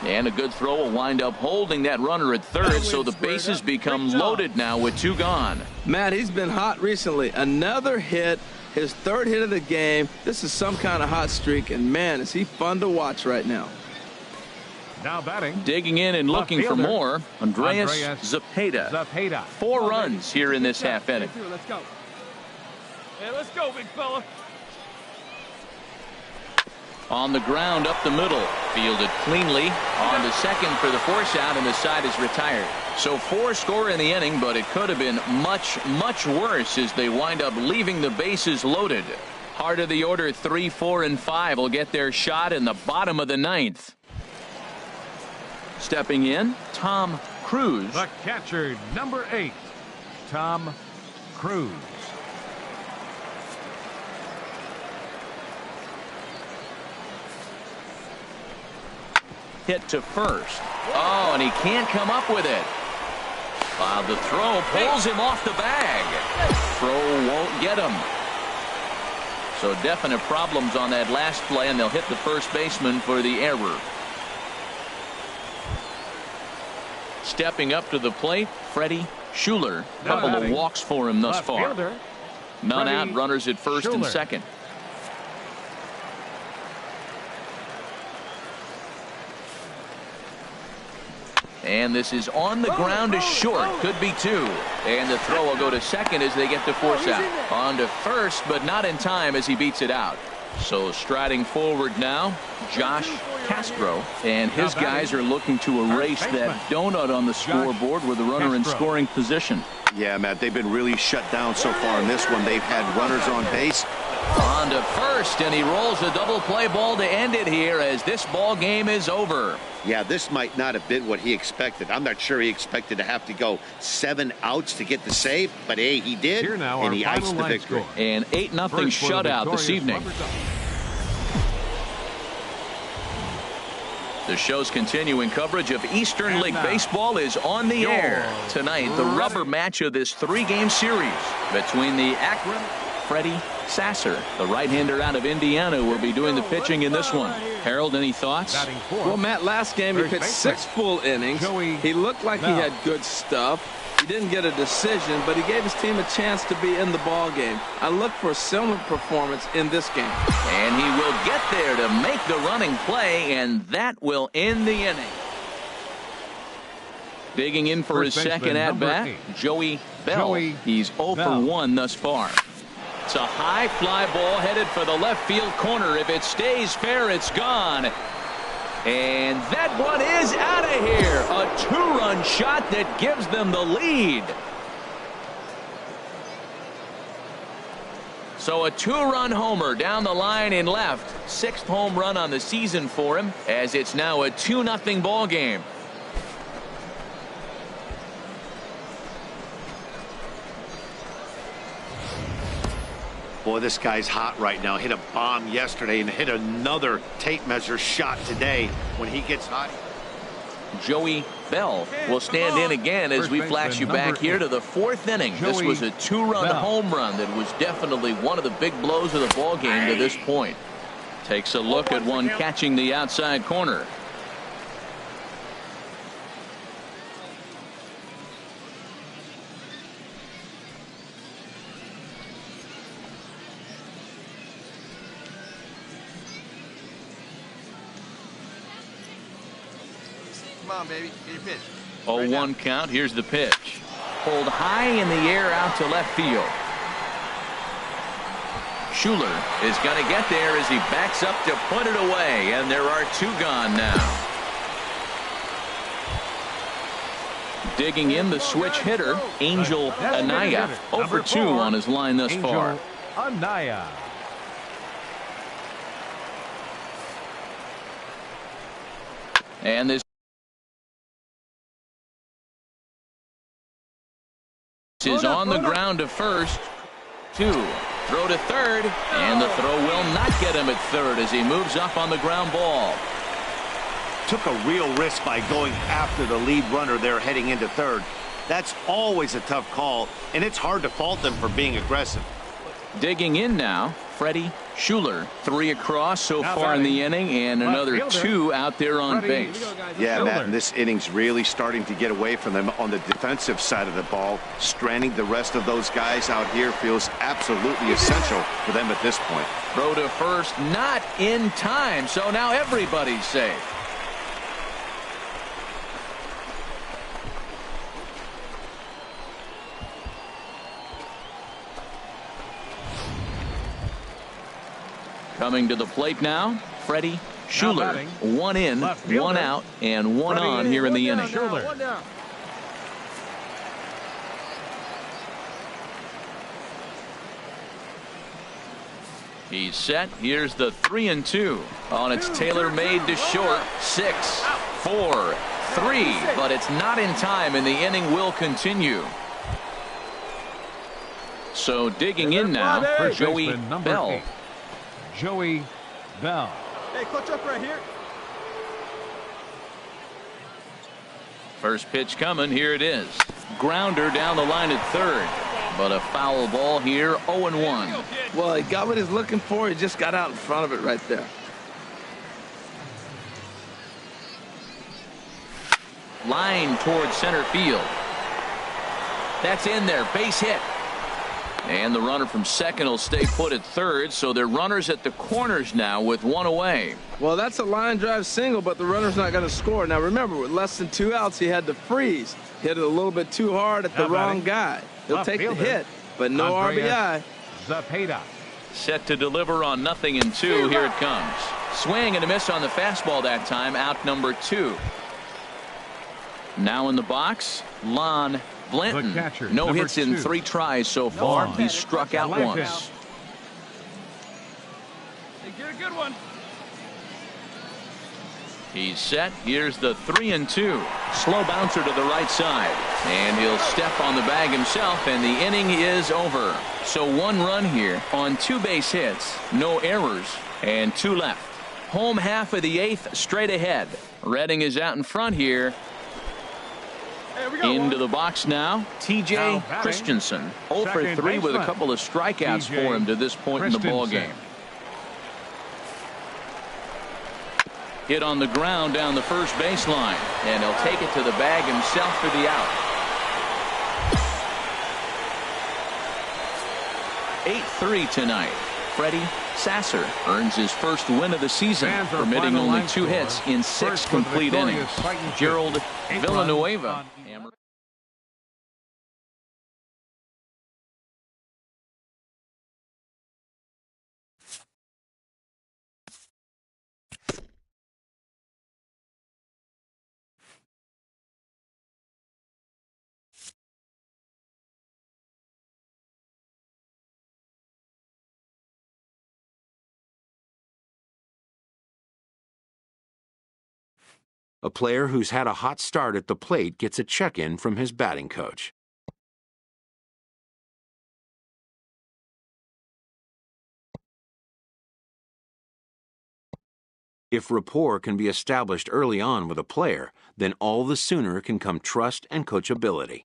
And a good throw will wind up holding that runner at third, so the bases become loaded now with 2 gone. Matt, he's been hot recently. Another hit, his 3rd hit of the game. This is some kind of hot streak, and man, is he fun to watch right now. Now batting. Digging in and looking for more, Andreas Zapata. 4 runs here in this half inning. Let's go. Hey, let's go, big fella. On the ground up the middle, fielded cleanly. On to second for the force out, and the side is retired. So 4 score in the inning, but it could have been much worse as they wind up leaving the bases loaded. Heart of the order 3, 4, and 5 will get their shot in the bottom of the 9th. Stepping in, Tom Cruise. The catcher, number 8, Tom Cruise. Hit to first. Oh, and he can't come up with it. The throw pulls him off the bag. Throw won't get him. So definite problems on that last play, and they'll hit the first baseman for the error. Stepping up to the plate, Freddie Schuler. Couple of walks for him thus far. None out, runners at first and second. And this is on the ground to short. Could be 2. And the throw will go to second as they get the force out. On to first, but not in time as he beats it out. So striding forward now, Josh Castro. And his guys are looking to erase that donut on the scoreboard with a runner in scoring position. Yeah, Matt, they've been really shut down so far in this one. They've had runners on base. On to first, and he rolls a double play ball to end it here as this ball game is over. Yeah, this might not have been what he expected. I'm not sure he expected to have to go 7 outs to get the save, but hey, he did, and he iced the victory. An 8-0 shutout this evening. The show's continuing coverage of Eastern League Baseball is on the air. Tonight, the rubber match of this 3-game series between the Akron Freddie Sasser, the right-hander out of Indiana, will be doing the pitching in this one. Harold, any thoughts? Well, Matt, last game he pitched 6 full innings. He looked like he had good stuff. He didn't get a decision, but he gave his team a chance to be in the ball game. I look for a similar performance in this game. And he will get there to make the running play, and that will end the inning. Digging in for his second at-bat, Joey Belle. He's 0 for 1 thus far. It's a high fly ball headed for the left field corner. If it stays fair, it's gone. And that one is out of here. A 2-run shot that gives them the lead. So a 2-run homer down the line in left. 6th home run on the season for him, as it's now a 2-0 ball game. Boy, this guy's hot right now. Hit a bomb yesterday and hit another tape measure shot today. When he gets hot. Joey Belle will stand in again as we flash you back here to the 4th inning. This was a 2-run home run that was definitely one of the big blows of the ball game to this point. Takes a look at one catching the outside corner. Come on, baby. Get your pitch. 0-1 count. Here's the pitch. Pulled high in the air out to left field. Schuler is going to get there as he backs up to put it away, and there are 2 gone now. Digging in the switch hitter, Angel Anaya, 0 for 2 on his line thus far. Anaya. And this is on the ground to first. 2. Throw to third, and the throw will not get him at third as he moves up on the ground ball. Took a real risk by going after the lead runner there heading into third. That's always a tough call, and it's hard to fault them for being aggressive. Digging in now, Freddie Schuler. 3 across so far in the inning, and another 2 out there on base. Yeah, Matt, and this inning's really starting to get away from them on the defensive side of the ball. Stranding the rest of those guys out here feels absolutely essential for them at this point. Throw to first, not in time, so now everybody's safe. Coming to the plate now, Freddie Schuler. 1 in, 1 out, and 1 on here in the inning. He's set. Here's the 3-2 on its tailor-made to short. 6, 4, 3, but it's not in time, and the inning will continue. So digging in now for Joey Belle. Joey Belle. Hey, clutch up right here. First pitch coming. Here it is. Grounder down the line at third, but a foul ball here. 0-1. Well, he got what he's looking for. He just got out in front of it right there. Line towards center field. That's in there. Base hit. And the runner from second will stay put at third, so they're runners at the corners now with 1 away. Well, that's a line drive single, but the runner's not going to score. Now, remember, with less than 2 outs, he had to freeze. Hit it a little bit too hard at the wrong guy. He'll take the hit, but no RBI. Zapata. Set to deliver on 0-2. Here it comes. Swing and a miss on the fastball that time. Out number 2. Now in the box, Lon Blanton. Catcher, no hits in 2. 3 tries so far. He's struck out once. Hey, get a good one. He's set. Here's the 3-2. Slow bouncer to the right side. And he'll step on the bag himself, and the inning is over. So 1 run here on 2 base hits. No errors, and 2 left. Home half of the 8th straight ahead. Redding is out in front here. Into the box now, T.J. Christensen. 0 for 3 with a couple of strikeouts for him to this point in the ball game. Hit on the ground down the first baseline, and he'll take it to the bag himself for the out. 8-3 tonight. Freddie Sasser earns his first win of the season, permitting only 2 hits in 6 complete innings. Gerald Villanueva. A player who's had a hot start at the plate gets a check-in from his batting coach. If rapport can be established early on with a player, then all the sooner can come trust and coachability.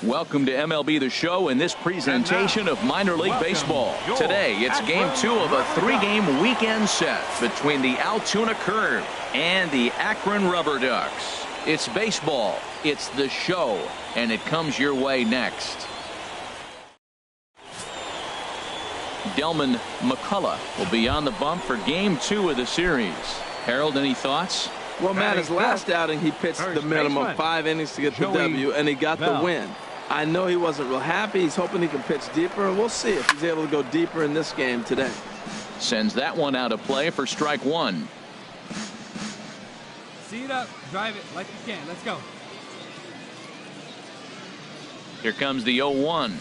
Welcome to MLB The Show and this presentation of minor league baseball. Today, it's game 2 of a 3-game weekend set between the Altoona Curve and the Akron Rubber Ducks. It's baseball, it's the show, and it comes your way next. Delman McCullough will be on the bump for game 2 of the series. Harold, any thoughts? Well, man, his last outing, he pitched the minimum 5 innings to get the W, and he got the win. I know he wasn't real happy. He's hoping he can pitch deeper, and we'll see if he's able to go deeper in this game today. Sends that one out of play for strike 1. See it up. Drive it like you can. Let's go. Here comes the 0-1.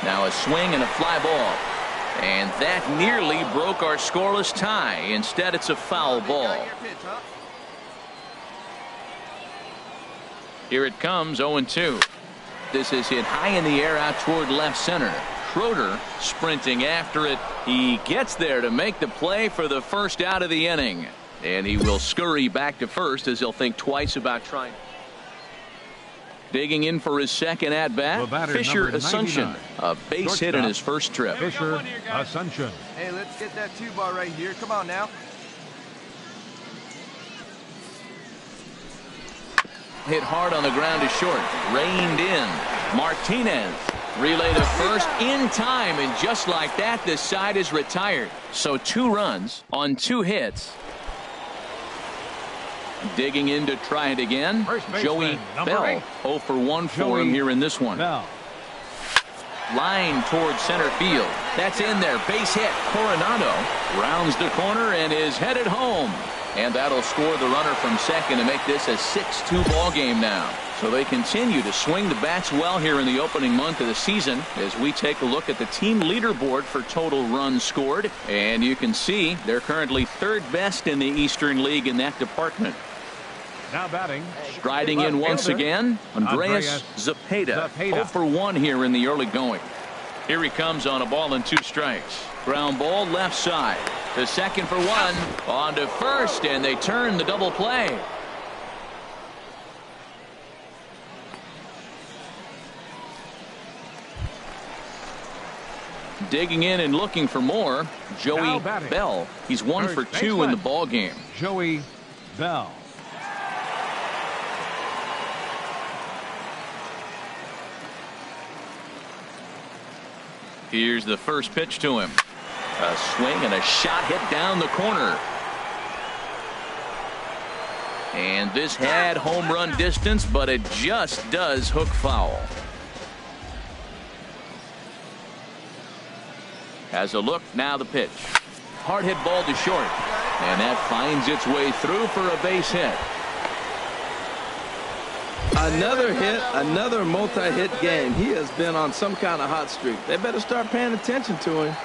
Now a swing and a fly ball. And that nearly broke our scoreless tie. Instead, it's a foul ball. Here it comes, 0-2. This is hit high in the air out toward left center. Schroeder sprinting after it. He gets there to make the play for the first out of the inning. And he will scurry back to first as he'll think twice about trying. Digging in for his second at-bat, Fisher Asuncion. A base hit in his first trip. Fisher Asuncion. Hey, let's get that 2-bar right here. Come on now. Hit hard on the ground to short. Reined in. Martinez. Relay to first in time, and just like that, this side is retired. So 2 runs on 2 hits. Digging in to try it again. Joey Belle. 0 for 1 for him here in this one. Bell. Line towards center field. That's in there. Base hit. Coronado rounds the corner and is headed home. And that'll score the runner from second to make this a 6-2 ball game now. So they continue to swing the bats well here in the opening month of the season as we take a look at the team leaderboard for total runs scored. And you can see they're currently 3rd best in the Eastern League in that department. Now batting. Striding in once again, Andreas Zepeda. 0 for 1 here in the early going. Here he comes on a ball and 2 strikes. Ground ball left side. To second for 1. On to first, and they turn the double play. Digging in and looking for more, Joey Belle. He's 1 for 2 in the ball game. Joey Belle. Here's the first pitch to him. A swing and a shot hit down the corner. And this had home run distance, but it just does hook foul. Has a look, now the pitch. Hard hit ball to short. And that finds its way through for a base hit. Another hit, another multi-hit game. He has been on some kind of hot streak. They better start paying attention to him.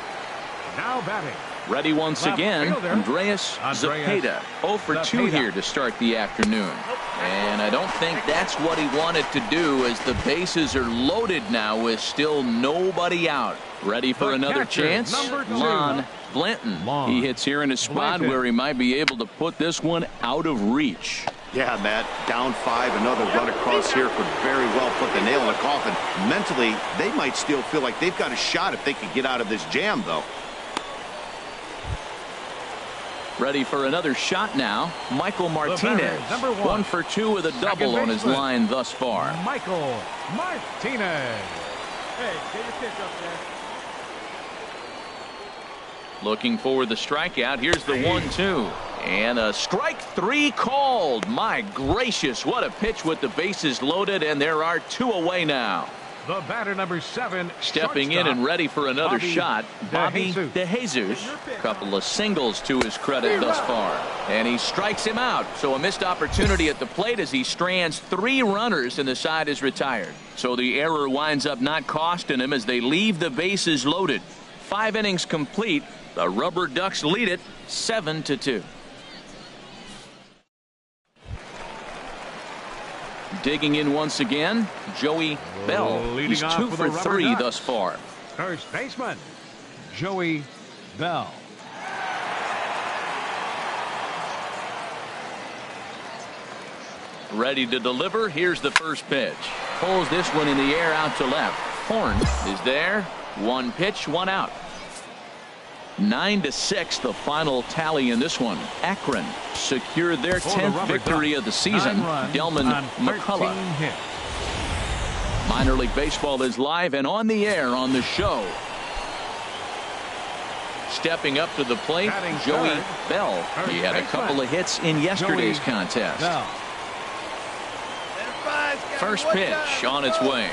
Now batting. Ready once again, Andreas Zepeda. 0 for 2 here to start the afternoon. And I don't think that's what he wanted to do, as the bases are loaded now with still nobody out. Ready for another chance? Lon Blanton. He hits here in a spot where he might be able to put this one out of reach. Yeah, Matt, down 5, another run across here could very well put the nail in the coffin. Mentally, they might still feel like they've got a shot if they could get out of this jam, though. Ready for another shot now, Michael Martinez. 1 for 2 with a double on his line thus far. Michael Martinez. Hey, get your pitch up there. Looking for the strikeout. Here's the 1-2. And a strike 3 called. My gracious, what a pitch with the bases loaded, and there are 2 away now. The batter, number 7. Stepping in and ready for another shot, Bobby DeJesus. Couple of singles to his credit thus far. And he strikes him out. So a missed opportunity at the plate as he strands 3 runners and the side is retired. So the error winds up not costing him as they leave the bases loaded. 5 innings complete. The Rubber Ducks lead it 7-2. Digging in once again, Joey Belle. He's 2 for 3 thus far. First baseman, Joey Belle. Ready to deliver. Here's the first pitch. Pulls this one in the air out to left. Horn is there. 1 pitch, 1 out. 9-6 the final tally in this one. Akron secured their 10th victory of the season. Delman McCullough. Minor League Baseball is live and on the air on the show. Stepping up to the plate, Joey Belle. He had a couple of hits in yesterday's contest. First pitch on its way.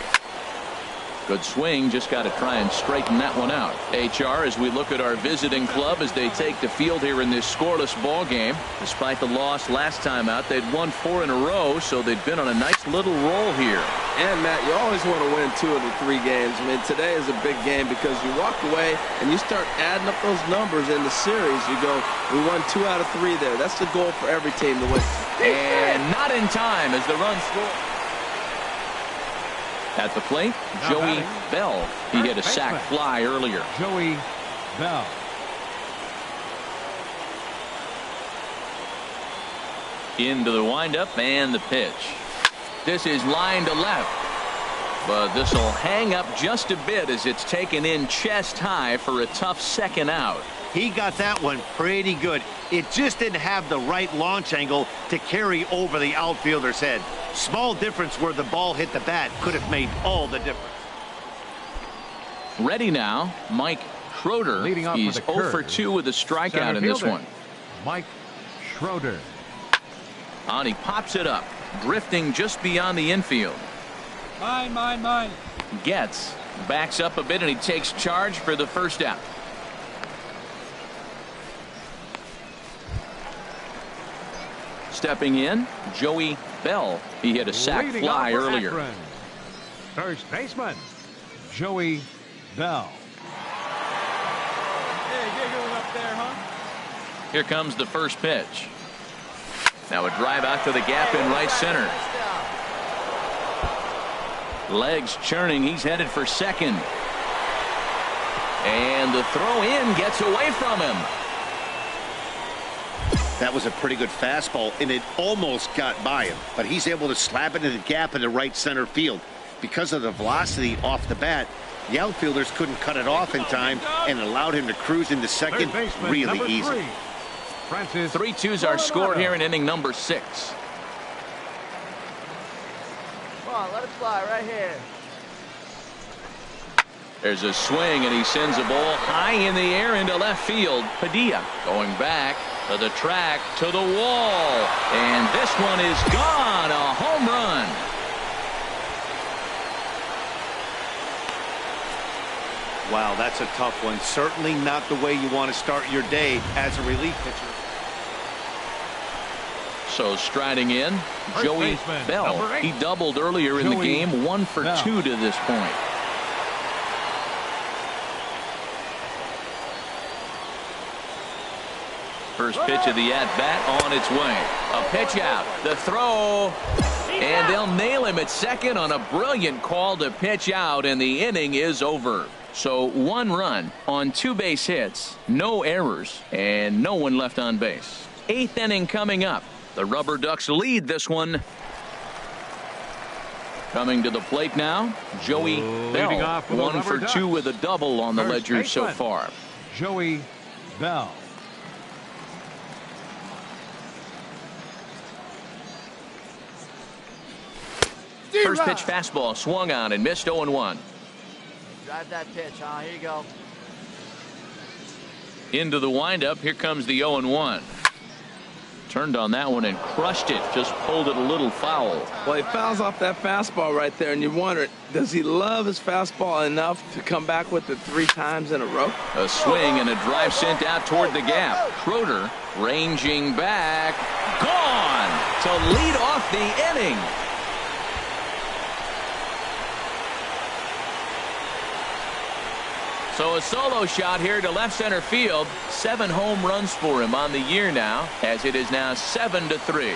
Good swing, just got to try and straighten that one out. HR, as we look at our visiting club as they take the field here in this scoreless ball game. Despite the loss last time out, they'd won 4 in a row, so they've been on a nice little roll here. And Matt, you always want to win 2 of the 3 games. I mean, today is a big game because you walk away and you start adding up those numbers in the series. You go, we won 2 out of 3 there. That's the goal for every team to win. And not in time as the run score. At the plate, Joey Belle. He hit a sac fly earlier. Joey Belle. Into the windup and the pitch. This is line to left. But this will hang up just a bit as it's taken in chest high for a tough second out. He got that one pretty good. It just didn't have the right launch angle to carry over the outfielder's head. Small difference where the ball hit the bat could have made all the difference. Ready now, Mike Schroeder. He's 0 for 2 with a strikeout in this one. Mike Schroeder. And he pops it up, drifting just beyond the infield. Mine. Gets, backs up a bit, and he takes charge for the first out. Stepping in, Joey Belle. He hit a sac fly earlier. Akron. First baseman, Joey Belle. Hey, you're going up there, huh? Here comes the first pitch. Now a drive out to the gap in right center. Legs churning. He's headed for second. And the throw in gets away from him. That was a pretty good fastball, and it almost got by him. But he's able to slap it in the gap in the right center field. Because of the velocity off the bat, the outfielders couldn't cut it off in time and allowed him to cruise into second really easy. 3-2's our score here in inning number 6. Come on, let it fly right here. There's a swing, and he sends a ball high in the air into left field. Padilla going back to the track, to the wall. And this one is gone. A home run. Wow, that's a tough one. Certainly not the way you want to start your day as a relief pitcher. So striding in, First Joey baseman, Belle. number 8. He doubled earlier in the Joey game, 1 for Belle. 2 to this point. First pitch of the at-bat on its way. A pitch out. The throw. And they'll nail him at second on a brilliant call to pitch out, and the inning is over. So 1 run on 2 base hits, no errors, and no one left on base. 8th inning coming up. The Rubber Ducks lead this one. Coming to the plate now, Joey Belle. off for the 1 for Rubber 2 Ducks. with a double on the First ledger so baseman, far. Joey Belle. First pitch fastball swung on and missed 0-1. Drive that pitch, huh? Here you go. Into the windup. Here comes the 0-1. Turned on that one and crushed it. Just pulled it a little foul. Well, he fouls off that fastball right there, and you wonder, does he love his fastball enough to come back with it 3 times in a row? A swing and a drive sent out toward the gap. Schroeder ranging back. Gone to lead off the inning. So a solo shot here to left center field. 7 home runs for him on the year now, as it is now 7-3.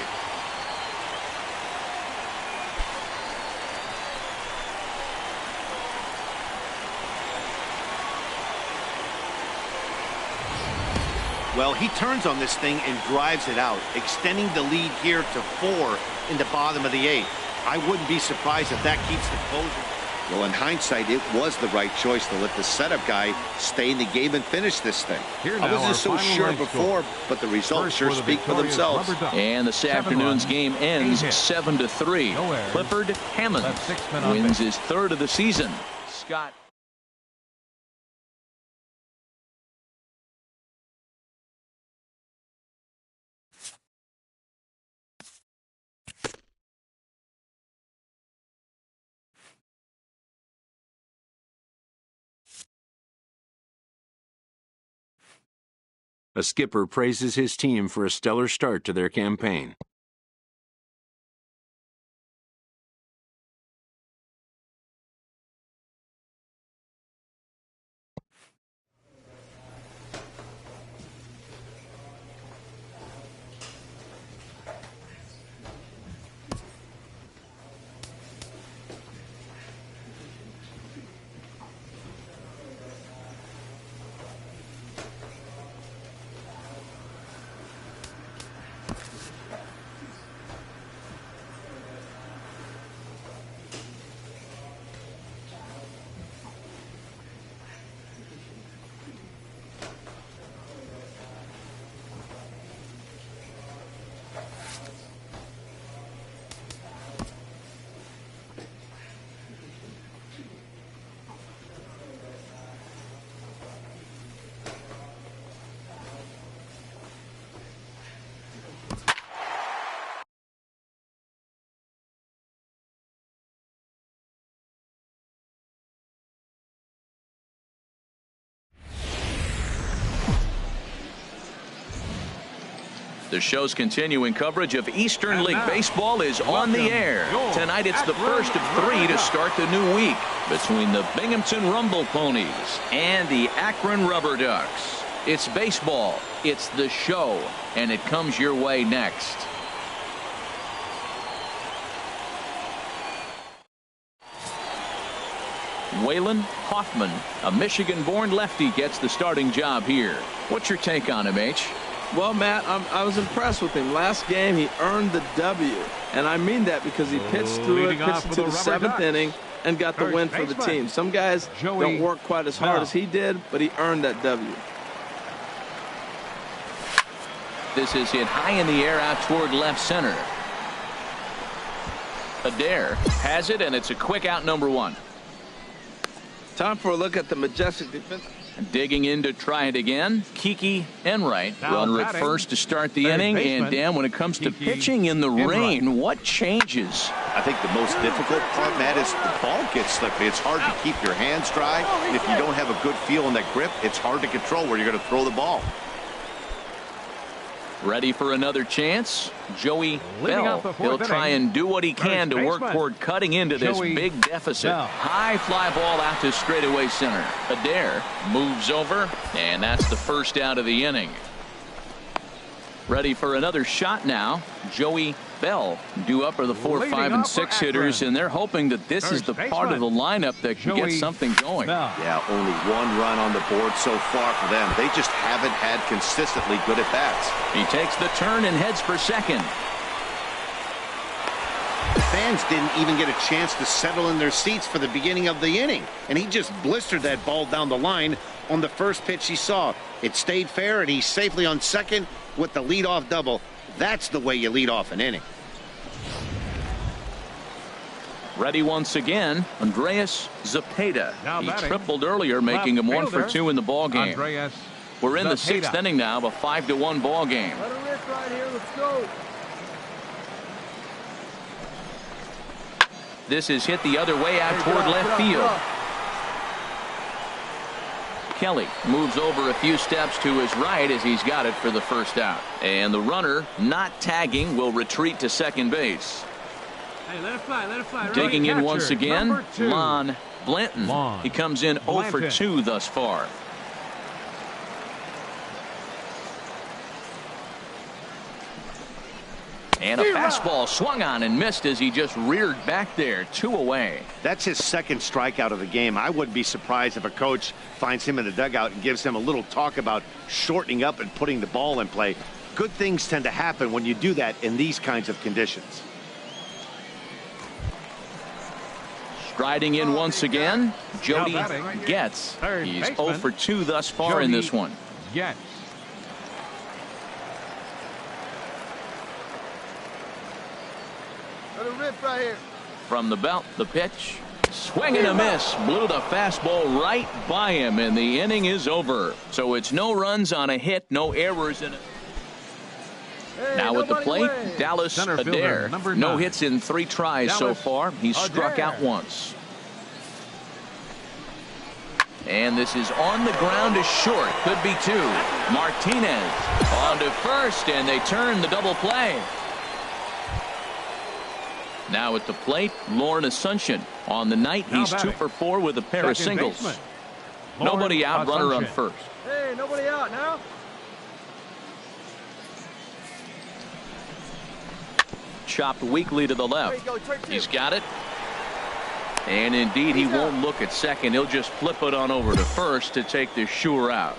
Well, he turns on this thing and drives it out, extending the lead here to 4 in the bottom of the 8th. I wouldn't be surprised if that keeps the closer. Well, in hindsight, it was the right choice to let the setup guy stay in the game and finish this thing. Here I now wasn't our so final sure line before, score. but the results First sure for the speak for victorious themselves. Rubber Ducks. And this 7 afternoon's runs, game 8 ends hits. 7-3. No errors. Clifford Hammonds Left 6 men on wins base. his 3rd of the season. Scott. A skipper praises his team for a stellar start to their campaign. The show's continuing coverage of Eastern And League now, Baseball is on the air. Tonight it's the first of 3 to start the new week between the Binghamton Rumble Ponies and the Akron Rubber Ducks. It's baseball, it's the show, and it comes your way next. Waylon Hoffman, a Michigan-born lefty, gets the starting job here. What's your take on him, H? Well, Matt, I was impressed with him. Last game, he earned the W. And I mean that because he pitched through it, Leading off pitched for into the the Rubber 7th Ducks. inning, and got the First win for the baseman, team. Some guys Joey don't work quite as hard Belle. as he did, but he earned that W. This is hit high in the air out toward left center. Adair has it, and it's a quick out, number 1. Time for a look at the majestic defense. Digging in to try it again. Kiki Enright, runner at first to start the inning. And Dan, when it comes to pitching in the rain, what changes? I think the most difficult part, Matt, is the ball gets slippery. It's hard to keep your hands dry. And if you don't have a good feel in that grip, it's hard to control where you're going to throw the ball. Ready for another chance? Joey Belle. He'll try and do what he can to work toward cutting into this big deficit. High fly ball out to straightaway center. Adair moves over, and that's the first out of the inning. Ready for another shot now. Joey Belle due up are the 4, 5, and 6 hitters, and they're hoping that this is the part of the lineup that can get something going. Yeah, only 1 run on the board so far for them. They just haven't had consistently good at bats. He takes the turn and heads for second. The fans didn't even get a chance to settle in their seats for the beginning of the inning, and he just blistered that ball down the line on the first pitch he saw. It stayed fair, and he's safely on second with the leadoff double. That's the way you lead off an inning. Ready once again, Andreas Zepeda. He tripled earlier, making him 1 for 2 in the ball game. We're in the 6th inning now, a 5-1 ball game. Let her rip right here. Let's go. This is hit the other way out toward left field. Kelly moves over a few steps to his right as he's got it for the first out. And the runner, not tagging, will retreat to second base. Hey, let it fly, let it fly. Digging in once again, Lon Blanton. He comes in 0 for 2 thus far. And a fastball swung on and missed as he just reared back there. 2 away. That's his second strikeout of the game. I wouldn't be surprised if a coach finds him in the dugout and gives him a little talk about shortening up and putting the ball in play. Good things tend to happen when you do that in these kinds of conditions. Striding in once again, Jody Getz. He's 0 for 2 thus far in this one. Yes. Let it rip right here. From the belt, the pitch. Swing and a miss. Blew the fastball right by him, and the inning is over. So it's no runs on a hit, no errors in it. Now at the plate, Dallas Adair. No hits in 3 tries so far. He's struck out once. And this is on the ground to short. Could be 2. Martinez on to first, and they turn the double play. Now at the plate, Lauren Asuncion. On the night, he's 2 for 4 with a pair of singles. Nobody out, runner on first. Hey, nobody out now. Chopped weakly to the left. He's got it. And indeed, he won't look at second. He'll just flip it on over to first to take the sure out.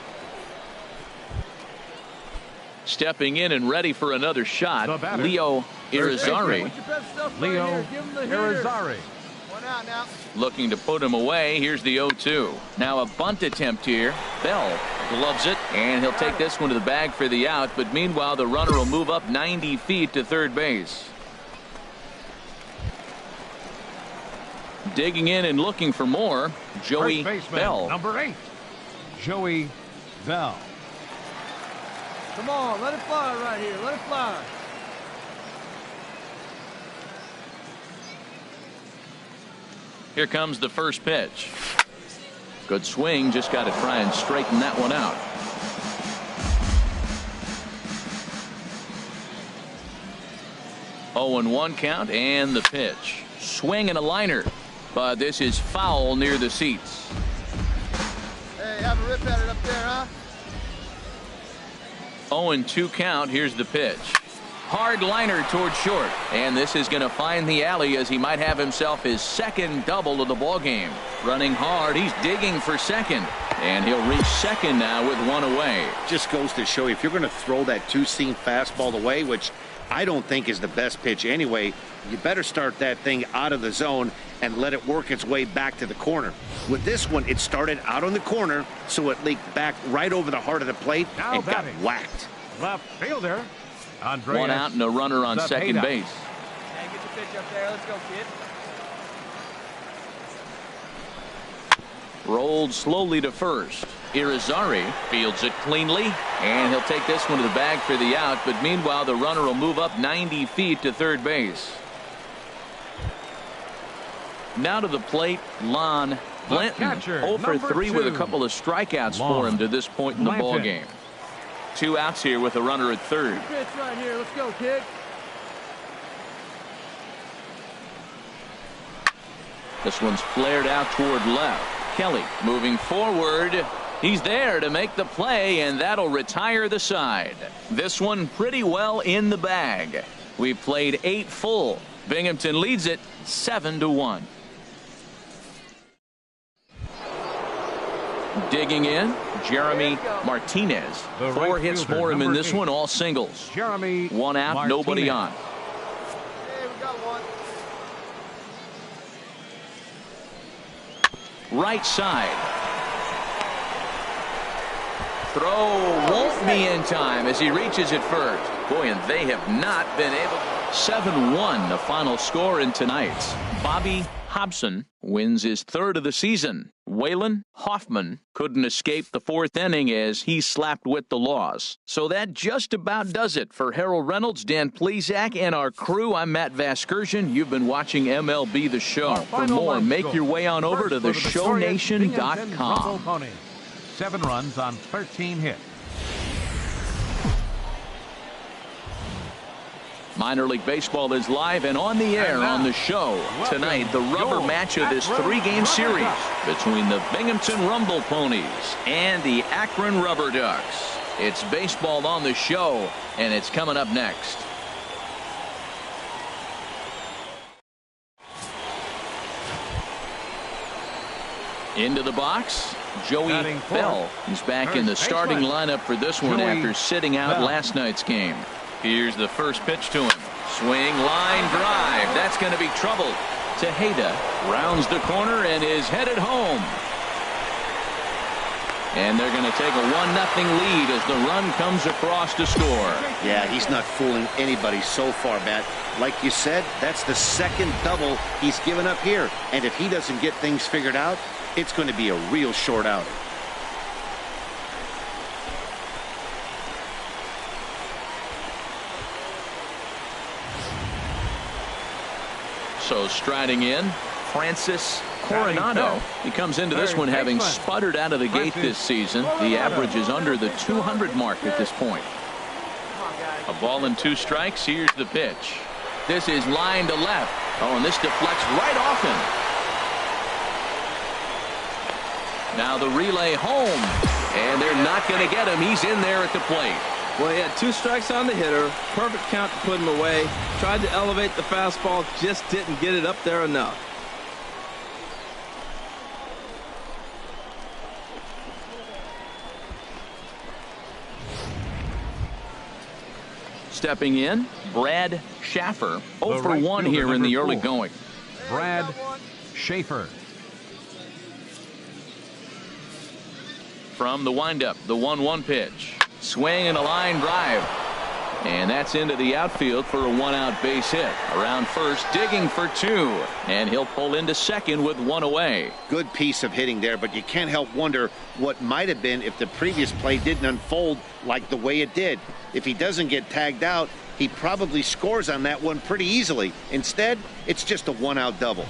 Stepping in and ready for another shot, Leo Irizarry. One out now. Looking to put him away. Here's the 0-2. Now a bunt attempt here. Belle gloves it, and he'll take this one to the bag for the out. But meanwhile, the runner will move up 90 feet to third base. Digging in and looking for more, Joey Belle. Number 8, Joey Belle. Come on, let it fly right here. Let it fly. Here comes the first pitch. Good swing, just got to try and straighten that one out. Oh, and 1 count, and the pitch. Swing and a liner, but this is foul near the seats. Hey, have a rip at it up there, huh? 0 and 2 count. Here's the pitch. Hard liner toward short, and this is going to find the alley as he might have himself his second double of the ball game. Running hard, he's digging for second, and he'll reach second now with 1 away. Just goes to show you, if you're going to throw that 2-seam fastball away, which I don't think is the best pitch anyway, you better start that thing out of the zone and let it work its way back to the corner. With this one, it started out on the corner, so it leaked back right over the heart of the plate and got whacked. Left fielder. Andreas 1 out and a runner on second base. Hey, get your pitch up there. Let's go, kid. Rolled slowly to first. Irizarry fields it cleanly, and he'll take this one to the bag for the out, but meanwhile the runner will move up 90 feet to third base. Now to the plate, Lon Blanton, 0 for 3 with a couple of strikeouts for him to this point in the ball game. 2 outs here with a runner at third. Pitch right here. Let's go, kid. This one's flared out toward left. Kelly moving forward. He's there to make the play, and that'll retire the side. This one pretty well in the bag. We've played 8 full. Binghamton leads it 7-1. Digging in, Jeremy Martinez. 4 hits for him in this one, all singles. Jeremy 1 out, Martinez. nobody on. Hey, we got one. Right side. Throw won't be in time as he reaches it first. Boy, and they have not been able. 7-1 the final score in tonight's. Bobby Hobson wins his 3rd of the season. Waylon Hoffman couldn't escape the 4th inning as he slapped with the loss. So that just about does it for Harold Reynolds, Dan Plesac, and our crew. I'm Matt Vasgersian. You've been watching MLB The Show. For more, make your way on over to theshownation.com. 7 runs on 13 hits. Minor League Baseball is live and on the air on the show. Tonight, the rubber match of this 3-game series between the Binghamton Rumble Ponies and the Akron Rubber Ducks. It's baseball on the show, and it's coming up next. Into the box, Joey Belle. He's back in the starting lineup for this one after sitting out last night's game. Here's the first pitch to him. Swing, line drive. That's going to be trouble. Tejeda rounds the corner and is headed home. And they're going to take a 1-0 lead as the run comes across to score. Yeah, he's not fooling anybody so far, Matt. Like you said, that's the 2nd double he's given up here. And if he doesn't get things figured out, it's going to be a real short outing. So striding in, Francis Coronado. He comes into this one having sputtered out of the gate this season. The average is under the 200 mark at this point. A ball and 2 strikes. Here's the pitch. This is line to left. Oh, and this deflects right off him. Now the relay home. And they're not going to get him. He's in there at the plate. Well, he had 2 strikes on the hitter. Perfect count to put him away. Tried to elevate the fastball, just didn't get it up there enough. Stepping in, Brad Schaffer. 0 for 1 here in the early going. Brad Schaefer. From the windup, the 1-1 pitch. Swing and a line drive. And that's into the outfield for a 1-out base hit. Around first, digging for 2. And he'll pull into second with 1 away. Good piece of hitting there, but you can't help wonder what might have been if the previous play didn't unfold like the way it did. If he doesn't get tagged out, he probably scores on that one pretty easily. Instead, it's just a 1-out double.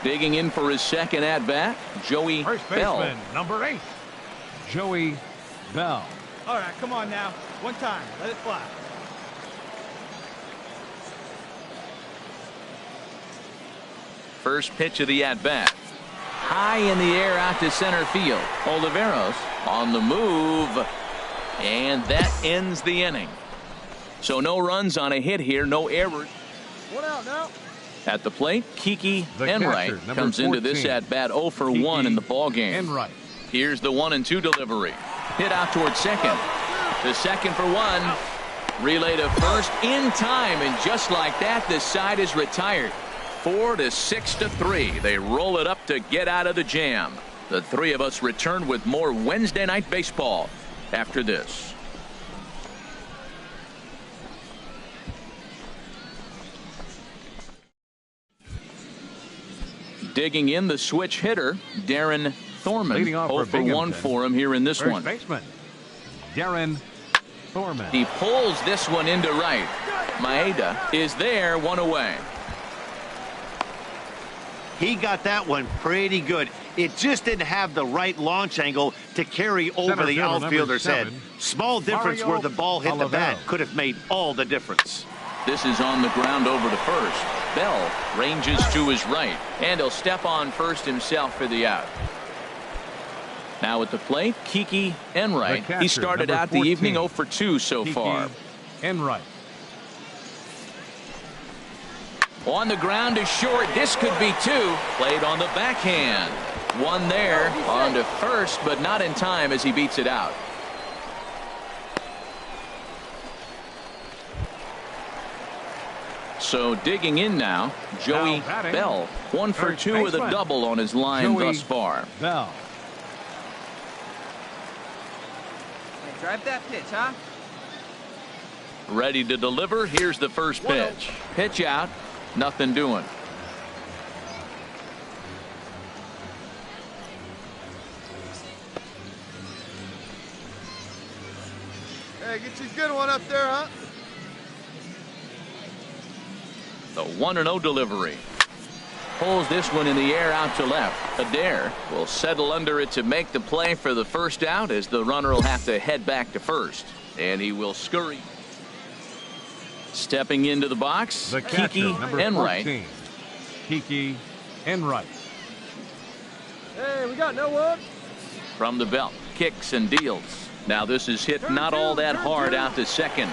Digging in for his second at-bat, Joey First baseman, Belle. number 8, Joey Belle. All right, come on now. One time. Let it fly. First pitch of the at-bat. High in the air out to center field. Oliveros on the move. And that ends the inning. So no runs on a hit here, no errors. 1 out now. At the plate, Kiki The Enright catcher, comes 14, into this at-bat 0 for 1 in the ball game. Enright. Here's the 1-2 delivery. Hit out toward second. To second for 1. Relay to first in time, and just like that, this side is retired. 4-6-3. They roll it up to get out of the jam. The 3 of us return with more Wednesday Night Baseball after this. Digging in, the switch hitter, Darren Thorman. Leading off 0 for 1 for him here in this first one. Baseman, Darren Thorman. He pulls this one into right. Maeda is there, 1 away. He got that one pretty good. It just didn't have the right launch angle to carry over Center the fielder, outfielder's head. 7, Small difference Mario where the ball hit the bat Olivero. could have made all the difference. This is on the ground over to first. Belle ranges to his right, and he'll step on first himself for the out. Now at the plate, Kiki Enright. The catcher, He started number out the 14, evening 0 for 2 so Kiki far. Enright. On the ground is short. This could be 2. Played on the backhand. 1 there on to first, but not in time as he beats it out. So digging in now, Joey Belle. 1 for 2 with a double on his line Joey thus far. Belle. Hey, drive that pitch, huh? Ready to deliver. Here's the first pitch. Pitch out. Nothing doing. Hey, get you a good one up there, huh? The 1-0 delivery. Pulls this one in the air out to left. Adair will settle under it to make the play for the first out, as the runner will have to head back to first. And he will scurry. Stepping into the box, The catcher, Kiki number Enright. 14, Kiki Enright. Hey, we got no one. From the belt, kicks and deals. Now this is hit not all that hard out to second.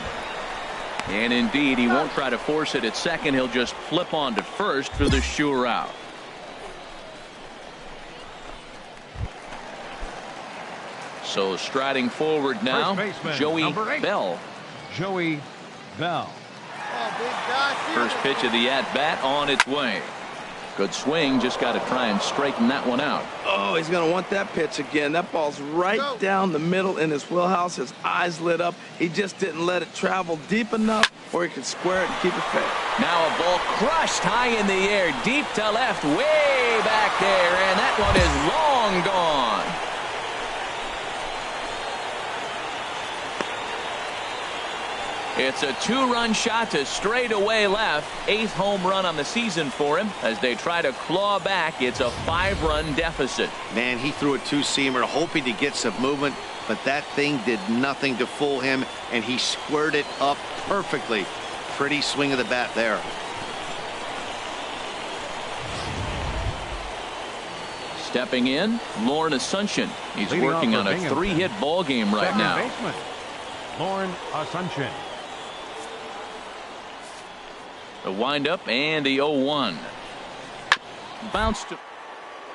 And indeed, he won't try to force it at second. He'll just flip on to first for the sure out. So striding forward now, First baseman, Joey number 8. Belle. Joey Belle. Oh, big guy. First pitch of the at-bat on its way. Good swing, just got to try and straighten that one out. Oh, he's going to want that pitch again. That ball's right down the middle in his wheelhouse. His eyes lit up. He just didn't let it travel deep enough where he could square it and keep it fair. Now a ball crushed high in the air, deep to left, way back there, and that one is long gone. It's a 2-run shot to straightaway left. 8th home run on the season for him. As they try to claw back, it's a 5-run deficit. Man, he threw a two-seamer hoping to get some movement, but that thing did nothing to fool him, and he squared it up perfectly. Pretty swing of the bat there. Stepping in, Lauren Asuncion. He's Leading working off on for a Binghamton. 3-hit ball game right Second now. baseman, Lauren Asuncion. The windup and the 0-1. Bounced to...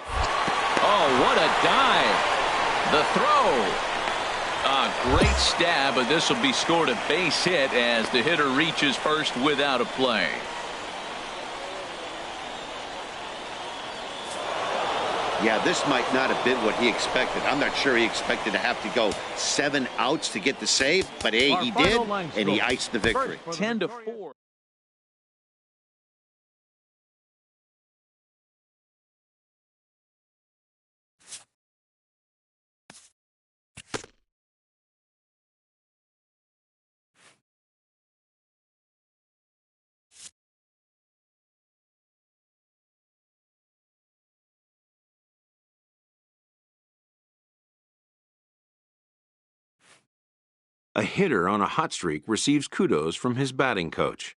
Oh, what a dive. The throw. A great stab, but this will be scored a base hit as the hitter reaches first without a play. Yeah, this might not have been what he expected. I'm not sure he expected to have to go 7 outs to get the save, but hey, Our he final did, line and he score. iced the victory. First for the 10-4. A hitter on a hot streak receives kudos from his batting coach.